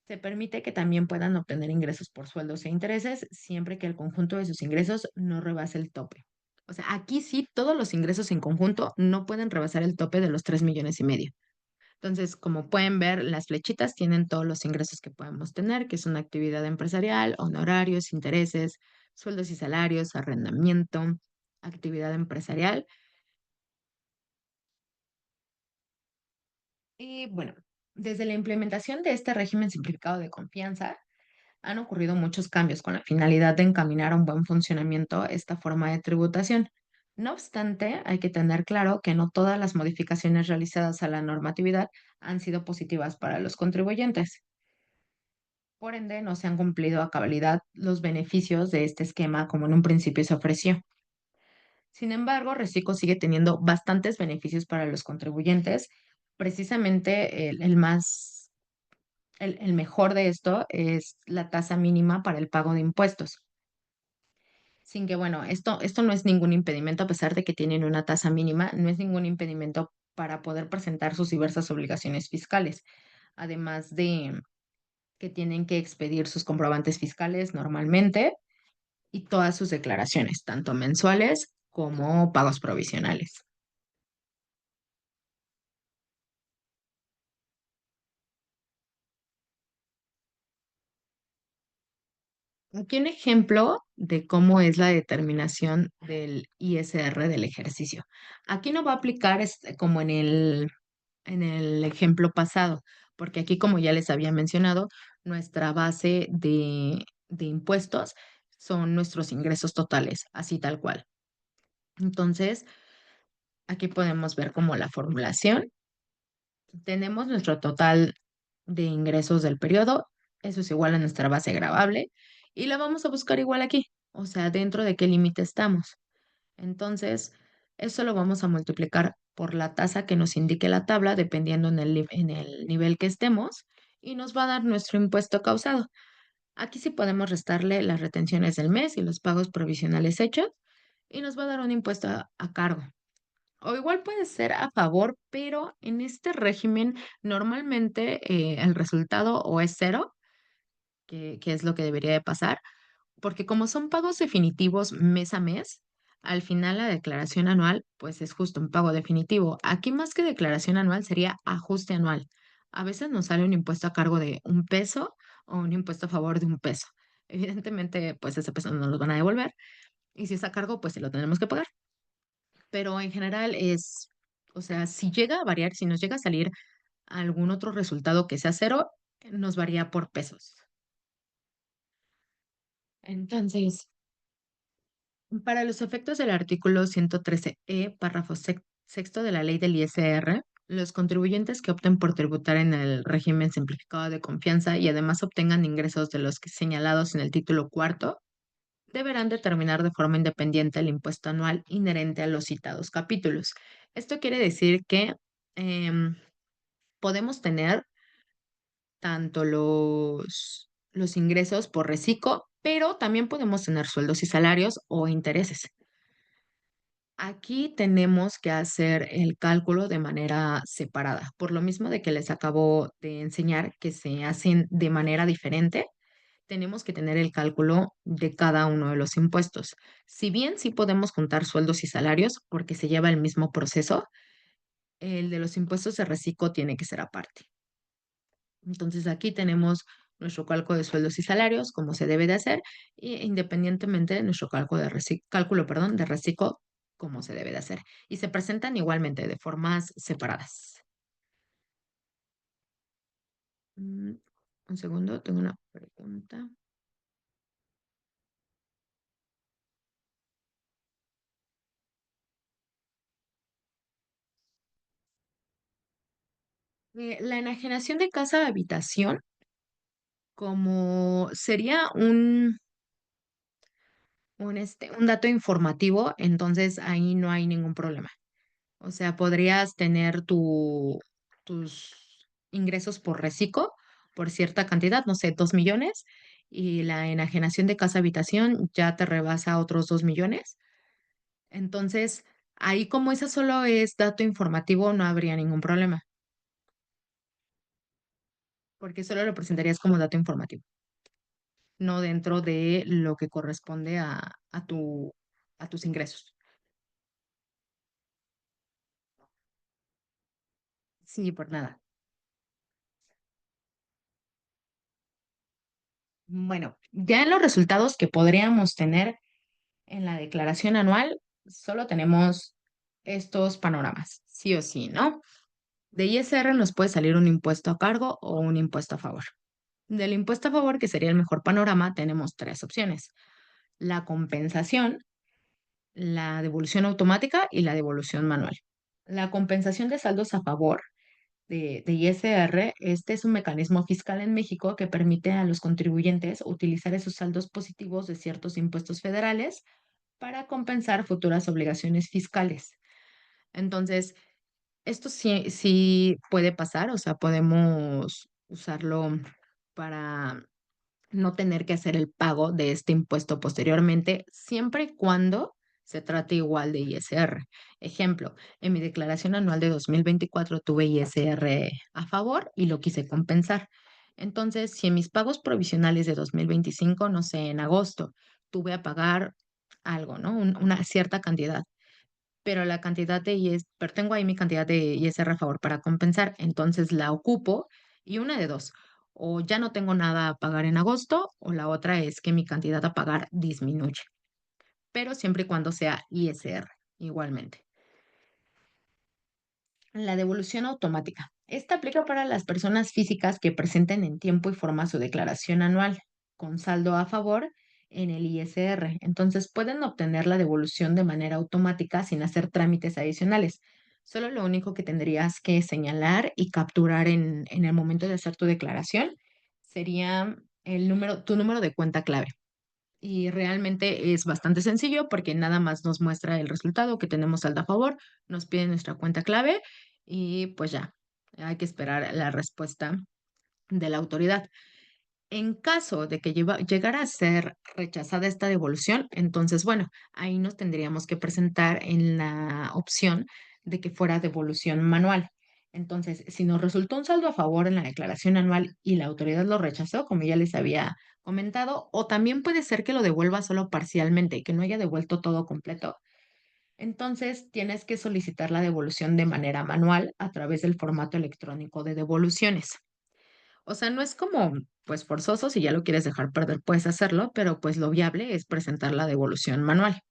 A: se permite que también puedan obtener ingresos por sueldos e intereses, siempre que el conjunto de sus ingresos no rebase el tope. O sea, aquí sí, todos los ingresos en conjunto no pueden rebasar el tope de los 3,5 millones. Entonces, como pueden ver, las flechitas tienen todos los ingresos que podemos tener, que es una actividad empresarial, honorarios, intereses, sueldos y salarios, arrendamiento, actividad empresarial. Y bueno, desde la implementación de este régimen simplificado de confianza, han ocurrido muchos cambios con la finalidad de encaminar a un buen funcionamiento esta forma de tributación. No obstante, hay que tener claro que no todas las modificaciones realizadas a la normatividad han sido positivas para los contribuyentes. Por ende, no se han cumplido a cabalidad los beneficios de este esquema como en un principio se ofreció. Sin embargo, Recico sigue teniendo bastantes beneficios para los contribuyentes. Precisamente el mejor de esto es la tasa mínima para el pago de impuestos. Sin que, bueno, esto no es ningún impedimento, a pesar de que tienen una tasa mínima, no es ningún impedimento para poder presentar sus diversas obligaciones fiscales, además de que tienen que expedir sus comprobantes fiscales normalmente y todas sus declaraciones, tanto mensuales como pagos provisionales. Aquí un ejemplo de cómo es la determinación del ISR del ejercicio. Aquí no va a aplicar como en el ejemplo pasado, porque aquí, como ya les había mencionado, nuestra base de impuestos son nuestros ingresos totales, así tal cual. Entonces, aquí podemos ver como la formulación. Tenemos nuestro total de ingresos del periodo, eso es igual a nuestra base gravable, y la vamos a buscar igual aquí, o sea, dentro de qué límite estamos. Entonces, eso lo vamos a multiplicar por la tasa que nos indique la tabla, dependiendo en el nivel que estemos, y nos va a dar nuestro impuesto causado. Aquí sí podemos restarle las retenciones del mes y los pagos provisionales hechos, y nos va a dar un impuesto a cargo. O igual puede ser a favor, pero en este régimen normalmente el resultado o es cero, que es lo que debería de pasar, porque como son pagos definitivos mes a mes, al final la declaración anual pues es justo un pago definitivo. Aquí más que declaración anual sería ajuste anual. A veces nos sale un impuesto a cargo de 1 peso o un impuesto a favor de 1 peso. Evidentemente pues ese peso no nos lo van a devolver y si es a cargo pues se lo tenemos que pagar, pero en general es, o sea, si llega a variar, si nos llega a salir algún otro resultado que sea cero, nos varía por pesos. Entonces, para los efectos del artículo 113 párrafo sexto de la ley del ISR, los contribuyentes que opten por tributar en el régimen simplificado de confianza y además obtengan ingresos de los que señalados en el título cuarto, deberán determinar de forma independiente el impuesto anual inherente a los citados capítulos. Esto quiere decir que em, podemos tener tanto los ingresos por reciclo, pero también podemos tener sueldos y salarios o intereses. Aquí tenemos que hacer el cálculo de manera separada, por lo mismo de que les acabo de enseñar que se hacen de manera diferente. Tenemos que tener el cálculo de cada uno de los impuestos. Si bien sí podemos juntar sueldos y salarios porque se lleva el mismo proceso, el de los impuestos de reciclo tiene que ser aparte. Entonces aquí tenemos nuestro cálculo de sueldos y salarios, como se debe de hacer, e independientemente de nuestro cálculo, perdón, de reciclo, como se debe de hacer. Y se presentan igualmente de formas separadas. Mm, un segundo, tengo una pregunta. La enajenación de casa a habitación, como sería un dato informativo, entonces ahí no hay ningún problema. O sea, podrías tener tus ingresos por reciclo por cierta cantidad, no sé, 2 millones, y la enajenación de casa habitación ya te rebasa otros 2 millones. Entonces, ahí como esa solo es dato informativo, no habría ningún problema, porque solo lo presentarías como dato informativo, no dentro de lo que corresponde a tus ingresos. Sí, por nada. Bueno, ya en los resultados que podríamos tener en la declaración anual, solo tenemos estos panoramas, sí o sí, ¿no? De ISR nos puede salir un impuesto a cargo o un impuesto a favor. Del impuesto a favor, que sería el mejor panorama, tenemos tres opciones: la compensación, la devolución automática y la devolución manual. La compensación de saldos a favor de ISR, este es un mecanismo fiscal en México que permite a los contribuyentes utilizar esos saldos positivos de ciertos impuestos federales para compensar futuras obligaciones fiscales. Entonces, esto sí puede pasar, o sea, podemos usarlo para no tener que hacer el pago de este impuesto posteriormente, siempre y cuando se trate igual de ISR. Ejemplo, en mi declaración anual de 2024 tuve ISR a favor y lo quise compensar. Entonces, si en mis pagos provisionales de 2025, no sé, en agosto, tuve a pagar algo, ¿no? Una cierta cantidad, pero la cantidad de pero tengo ahí mi cantidad de ISR a favor para compensar, entonces la ocupo y una de dos, o ya no tengo nada a pagar en agosto, o la otra es que mi cantidad a pagar disminuye, pero siempre y cuando sea ISR igualmente. La devolución automática. Esta aplica para las personas físicas que presenten en tiempo y forma su declaración anual con saldo a favor en el ISR. Entonces pueden obtener la devolución de manera automática sin hacer trámites adicionales. Solo lo único que tendrías que señalar y capturar en el momento de hacer tu declaración sería tu número de cuenta clave. Y realmente es bastante sencillo porque nada más nos muestra el resultado que tenemos saldo a favor, nos pide nuestra cuenta clave y pues ya, hay que esperar la respuesta de la autoridad. En caso de que llegara a ser rechazada esta devolución, entonces, bueno, ahí nos tendríamos que presentar en la opción de que fuera devolución manual. Entonces, si nos resultó un saldo a favor en la declaración anual y la autoridad lo rechazó, como ya les había comentado, o también puede ser que lo devuelva solo parcialmente, que no haya devuelto todo completo. Entonces, tienes que solicitar la devolución de manera manual a través del formato electrónico de devoluciones. O sea, no es como, pues, forzoso, si ya lo quieres dejar perder, puedes hacerlo, pero pues lo viable es presentar la devolución manual.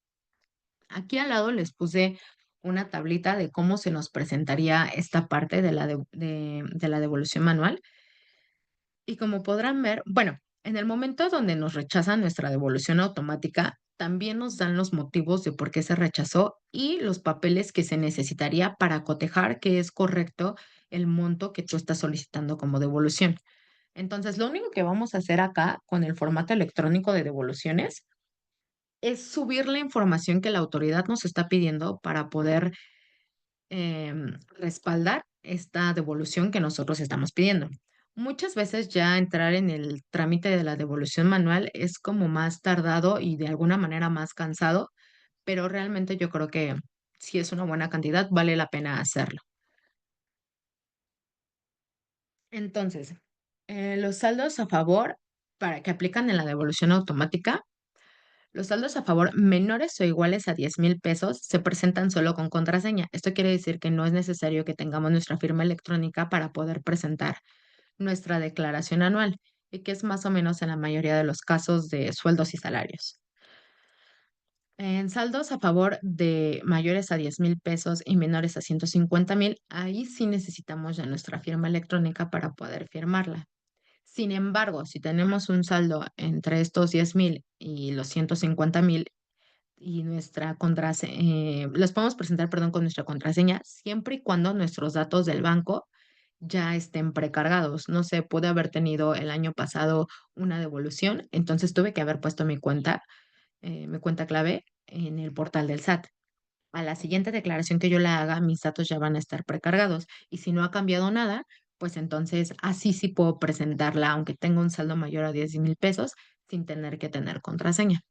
A: Aquí al lado les puse una tablita de cómo se nos presentaría esta parte de la devolución manual. Y como podrán ver, bueno, en el momento donde nos rechazan nuestra devolución automática, también nos dan los motivos de por qué se rechazó y los papeles que se necesitaría para cotejar que es correcto el monto que tú estás solicitando como devolución. Entonces, lo único que vamos a hacer acá con el formato electrónico de devoluciones es subir la información que la autoridad nos está pidiendo para poder respaldar esta devolución que nosotros estamos pidiendo. Muchas veces ya entrar en el trámite de la devolución manual es como más tardado y de alguna manera más cansado, pero realmente yo creo que si es una buena cantidad, vale la pena hacerlo. Entonces, los saldos a favor para que aplican en la devolución automática. Los saldos a favor menores o iguales a 10,000 pesos se presentan solo con contraseña. Esto quiere decir que no es necesario que tengamos nuestra firma electrónica para poder presentar nuestra declaración anual, y que es más o menos en la mayoría de los casos de sueldos y salarios. En saldos a favor de mayores a 10,000 pesos y menores a 150,000, ahí sí necesitamos ya nuestra firma electrónica para poder firmarla. Sin embargo, si tenemos un saldo entre estos 10,000 y los 150,000, y nuestra contraseña, los podemos presentar, perdón, con nuestra contraseña, siempre y cuando nuestros datos del banco ya estén precargados. No sé, pude haber tenido el año pasado una devolución, entonces tuve que haber puesto mi cuenta clave en el portal del SAT. A la siguiente declaración que yo la haga, mis datos ya van a estar precargados. Y si no ha cambiado nada, pues entonces así sí puedo presentarla, aunque tenga un saldo mayor a 10,000 pesos, sin tener que tener contraseña.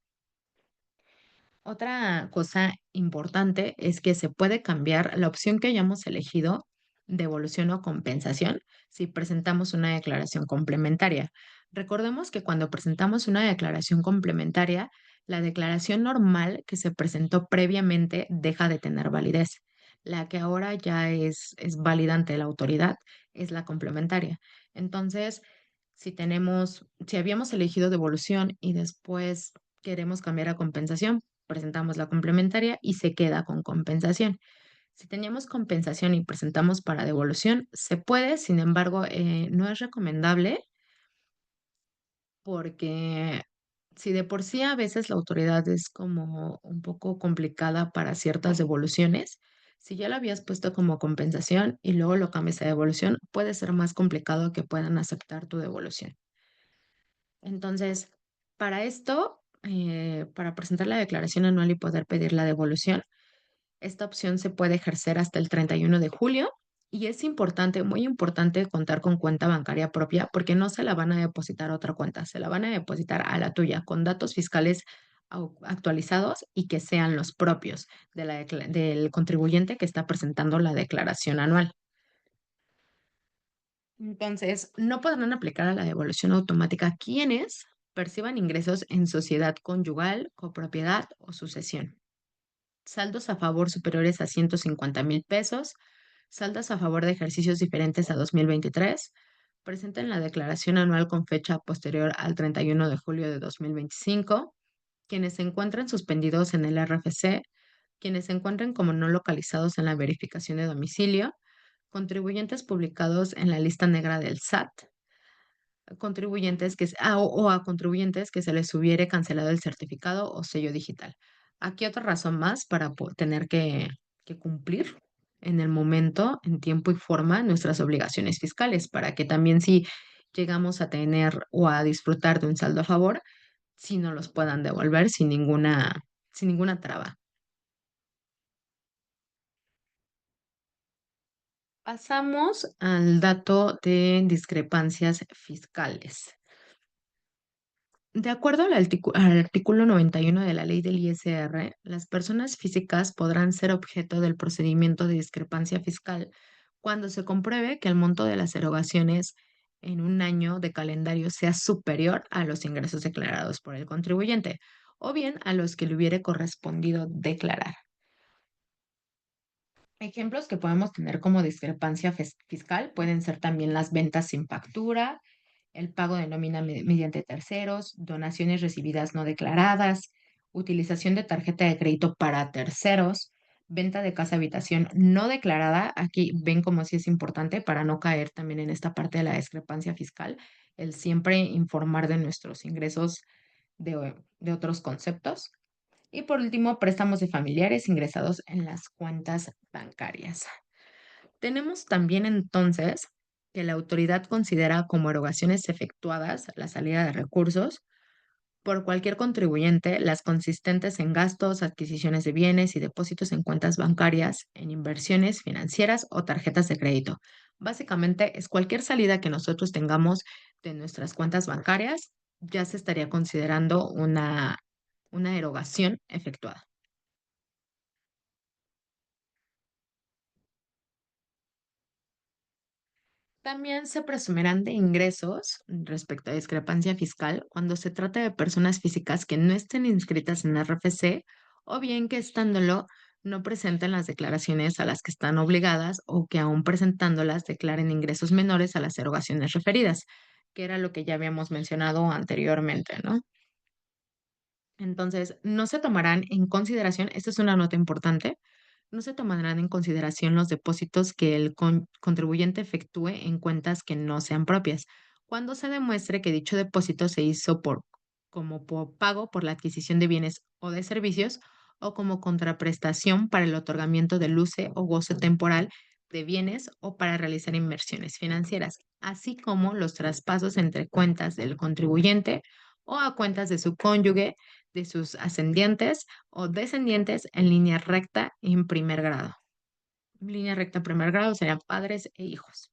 A: Otra cosa importante es que se puede cambiar la opción que hayamos elegido, devolución o compensación, si presentamos una declaración complementaria. Recordemos que cuando presentamos una declaración complementaria, la declaración normal que se presentó previamente deja de tener validez. La que ahora ya es válida ante la autoridad es la complementaria. Entonces, si habíamos elegido devolución y después queremos cambiar a compensación, presentamos la complementaria y se queda con compensación. Si teníamos compensación y presentamos para devolución, se puede, sin embargo, no es recomendable porque si de por sí a veces la autoridad es como un poco complicada para ciertas devoluciones, si ya lo habías puesto como compensación y luego lo cambias a devolución, puede ser más complicado que puedan aceptar tu devolución. Entonces, para esto, para presentar la declaración anual y poder pedir la devolución, esta opción se puede ejercer hasta el 31 de julio y es importante, muy importante contar con cuenta bancaria propia porque no se la van a depositar a otra cuenta, se la van a depositar a la tuya con datos fiscales actualizados y que sean los propios del contribuyente que está presentando la declaración anual. Entonces, no podrán aplicar a la devolución automática quienes perciban ingresos en sociedad conyugal, copropiedad o sucesión. Saldos a favor superiores a 150,000 pesos, saldos a favor de ejercicios diferentes a 2023, presenten la declaración anual con fecha posterior al 31 de julio de 2025, quienes se encuentren suspendidos en el RFC, quienes se encuentren como no localizados en la verificación de domicilio, contribuyentes publicados en la lista negra del SAT, contribuyentes o a contribuyentes que se les hubiere cancelado el certificado o sello digital. Aquí otra razón más para tener que cumplir en el momento, en tiempo y forma, nuestras obligaciones fiscales, para que también si llegamos a tener o a disfrutar de un saldo a favor, si no los puedan devolver sin ninguna traba. Pasamos al dato de discrepancias fiscales. De acuerdo al artículo 91 de la ley del ISR, las personas físicas podrán ser objeto del procedimiento de discrepancia fiscal cuando se compruebe que el monto de las erogaciones en un año de calendario sea superior a los ingresos declarados por el contribuyente o bien a los que le hubiere correspondido declarar. Ejemplos que podemos tener como discrepancia fiscal pueden ser también las ventas sin factura, el pago de nómina mediante terceros, donaciones recibidas no declaradas, utilización de tarjeta de crédito para terceros, venta de casa habitación no declarada. Aquí ven como si es importante para no caer también en esta parte de la discrepancia fiscal, el siempre informar de nuestros ingresos de otros conceptos. Y por último, préstamos de familiares ingresados en las cuentas bancarias. Tenemos también entonces que la autoridad considera como erogaciones efectuadas la salida de recursos por cualquier contribuyente, las consistentes en gastos, adquisiciones de bienes y depósitos en cuentas bancarias, en inversiones financieras o tarjetas de crédito. Básicamente es cualquier salida que nosotros tengamos de nuestras cuentas bancarias, ya se estaría considerando una erogación efectuada. También se presumirán de ingresos respecto a discrepancia fiscal cuando se trate de personas físicas que no estén inscritas en RFC o bien que estándolo no presenten las declaraciones a las que están obligadas o que aún presentándolas declaren ingresos menores a las erogaciones referidas, que era lo que ya habíamos mencionado anteriormente, ¿no? Entonces, no se tomarán en consideración, esta es una nota importante, no se tomarán en consideración los depósitos que el contribuyente efectúe en cuentas que no sean propias, cuando se demuestre que dicho depósito se hizo como por pago por la adquisición de bienes o de servicios o como contraprestación para el otorgamiento de luce o goce temporal de bienes o para realizar inversiones financieras, así como los traspasos entre cuentas del contribuyente o a cuentas de su cónyuge, de sus ascendientes o descendientes en línea recta en primer grado. Línea recta en primer grado serían padres e hijos.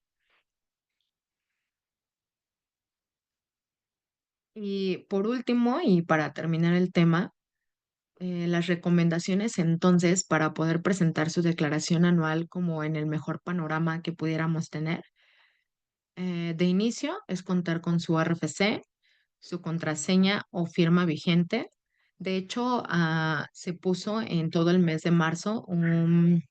A: Y por último, y para terminar el tema, las recomendaciones entonces para poder presentar su declaración anual como en el mejor panorama que pudiéramos tener. De inicio es contar con su RFC, su contraseña o firma vigente. De hecho, se puso en todo el mes de marzo un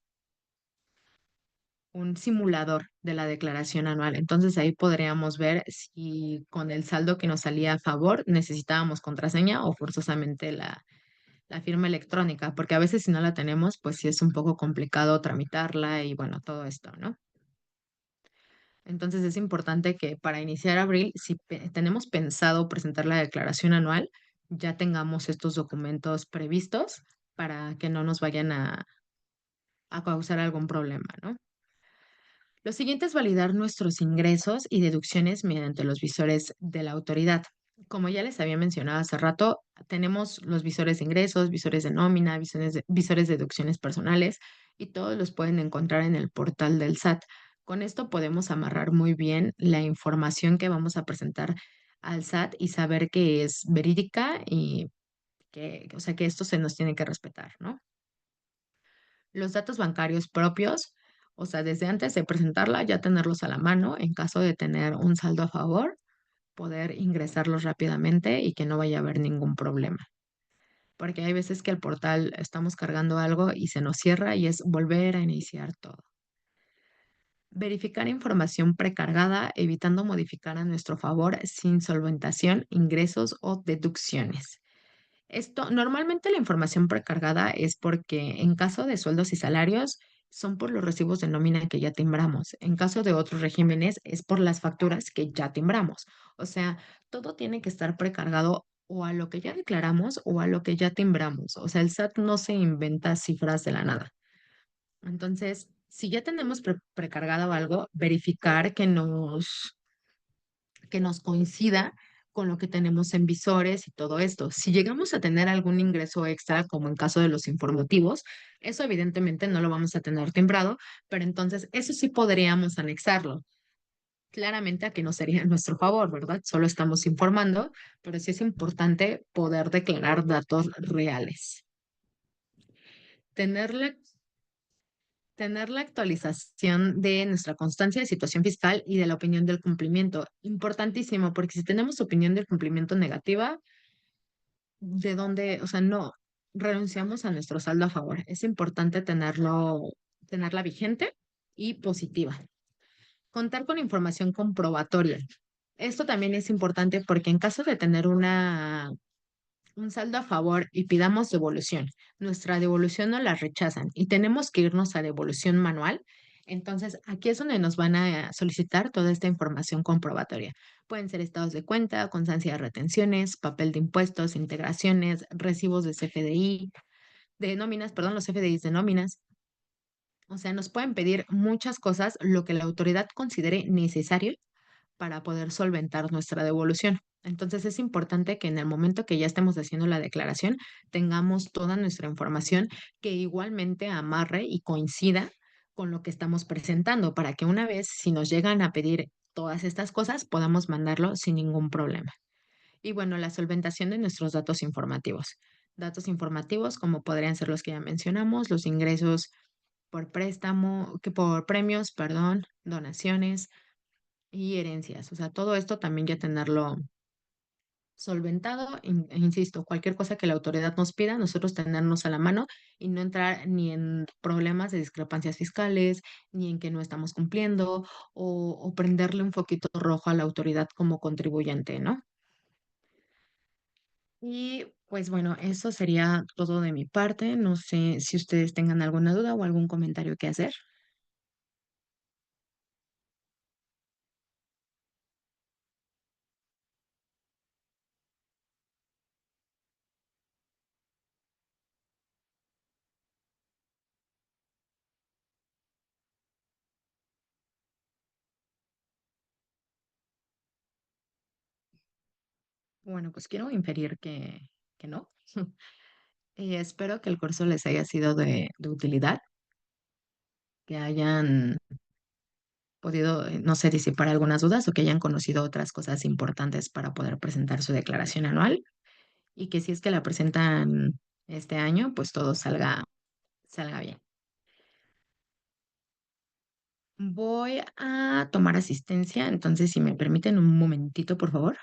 A: simulador de la declaración anual. Entonces ahí podríamos ver si con el saldo que nos salía a favor necesitábamos contraseña o forzosamente la firma electrónica, porque a veces si no la tenemos, pues sí es un poco complicado tramitarla y bueno, todo esto, ¿no? Entonces es importante que para iniciar abril, si tenemos pensado presentar la declaración anual, ya tengamos estos documentos previstos para que no nos vayan a causar algún problema, ¿no? Lo siguiente es validar nuestros ingresos y deducciones mediante los visores de la autoridad. Como ya les había mencionado hace rato, tenemos los visores de ingresos, visores de nómina, visores de deducciones personales y todos los pueden encontrar en el portal del SAT. Con esto podemos amarrar muy bien la información que vamos a presentar al SAT y saber que es verídica y que, o sea, que esto se nos tiene que respetar, ¿no? Los datos bancarios propios, o sea, desde antes de presentarla, ya tenerlos a la mano en caso de tener un saldo a favor, poder ingresarlos rápidamente y que no vaya a haber ningún problema. Porque hay veces que el portal estamos cargando algo y se nos cierra y es volver a iniciar todo. Verificar información precargada, evitando modificar a nuestro favor sin solventación, ingresos o deducciones. Esto, normalmente la información precargada es porque en caso de sueldos y salarios son por los recibos de nómina que ya timbramos. En caso de otros regímenes es por las facturas que ya timbramos. O sea, todo tiene que estar precargado o a lo que ya declaramos o a lo que ya timbramos. O sea, el SAT no se inventa cifras de la nada. Entonces, si ya tenemos precargado algo, verificar que nos coincida con lo que tenemos en visores y todo esto. Si llegamos a tener algún ingreso extra, como en caso de los informativos, eso evidentemente no lo vamos a tener timbrado, pero entonces eso sí podríamos anexarlo. Claramente aquí no sería en nuestro favor, ¿verdad? Solo estamos informando, pero sí es importante poder declarar datos reales. Tener la, tener la actualización de nuestra constancia de situación fiscal y de la opinión del cumplimiento. Importantísimo, porque si tenemos opinión del cumplimiento negativa, de dónde, o sea, no renunciamos a nuestro saldo a favor. Es importante tenerla vigente y positiva. Contar con información comprobatoria. Esto también es importante porque en caso de tener un saldo a favor y pidamos devolución, nuestra devolución no la rechazan y tenemos que irnos a devolución manual. Entonces, aquí es donde nos van a solicitar toda esta información comprobatoria. Pueden ser estados de cuenta, constancia de retenciones, papel de impuestos, integraciones, recibos de CFDI, de nóminas, perdón, los CFDIs de nóminas. O sea, nos pueden pedir muchas cosas, lo que la autoridad considere necesario para poder solventar nuestra devolución. Entonces es importante que en el momento que ya estemos haciendo la declaración tengamos toda nuestra información que igualmente amarre y coincida con lo que estamos presentando para que una vez si nos llegan a pedir todas estas cosas podamos mandarlo sin ningún problema. Y bueno, la solventación de nuestros datos informativos. Datos informativos como podrían ser los que ya mencionamos, los ingresos por préstamo, que por premios, perdón, donaciones, y herencias. O sea, todo esto también ya tenerlo solventado. Insisto, cualquier cosa que la autoridad nos pida, nosotros tenernos a la mano y no entrar ni en problemas de discrepancias fiscales, ni en que no estamos cumpliendo, o prenderle un foquito rojo a la autoridad como contribuyente, ¿no? Y pues bueno, eso sería todo de mi parte. No sé si ustedes tengan alguna duda o algún comentario que hacer. Bueno, pues quiero inferir que no. Y espero que el curso les haya sido de utilidad, que hayan podido, no sé, disipar algunas dudas o que hayan conocido otras cosas importantes para poder presentar su declaración anual y que si es que la presentan este año, pues todo salga bien. Voy a tomar asistencia, entonces si me permiten un momentito, por favor.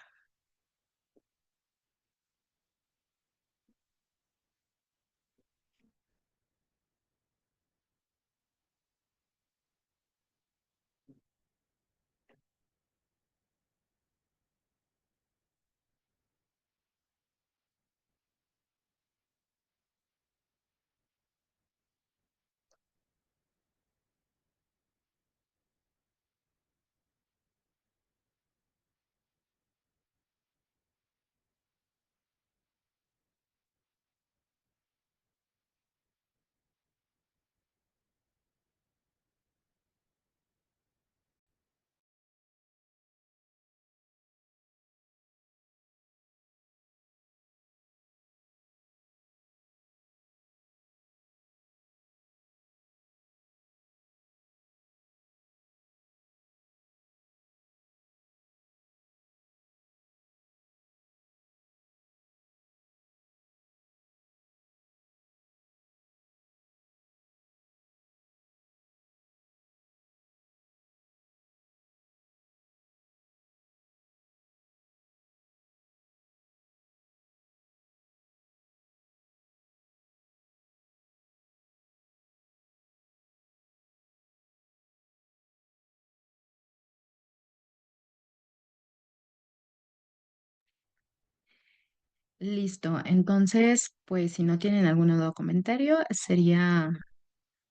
A: Listo, entonces, pues si no tienen algún otro comentario, sería,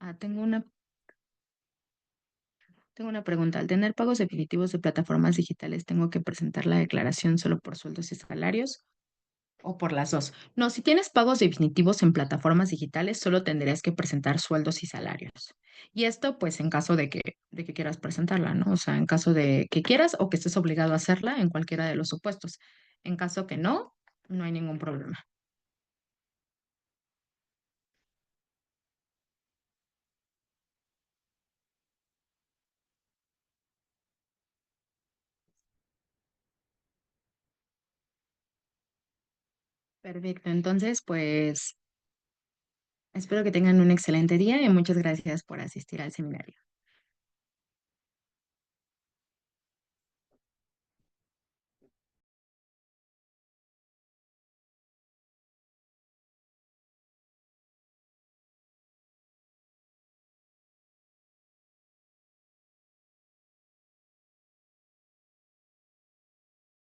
A: ah, tengo una pregunta. Al tener pagos definitivos de plataformas digitales, ¿tengo que presentar la declaración solo por sueldos y salarios o por las dos? No, si tienes pagos definitivos en plataformas digitales, solo tendrías que presentar sueldos y salarios. Y esto, pues, en caso de que quieras presentarla, ¿no? O sea, en caso de que quieras o que estés obligado a hacerla en cualquiera de los supuestos. En caso que no, no hay ningún problema. Perfecto. Entonces, pues, espero que tengan un excelente día y muchas gracias por asistir al seminario.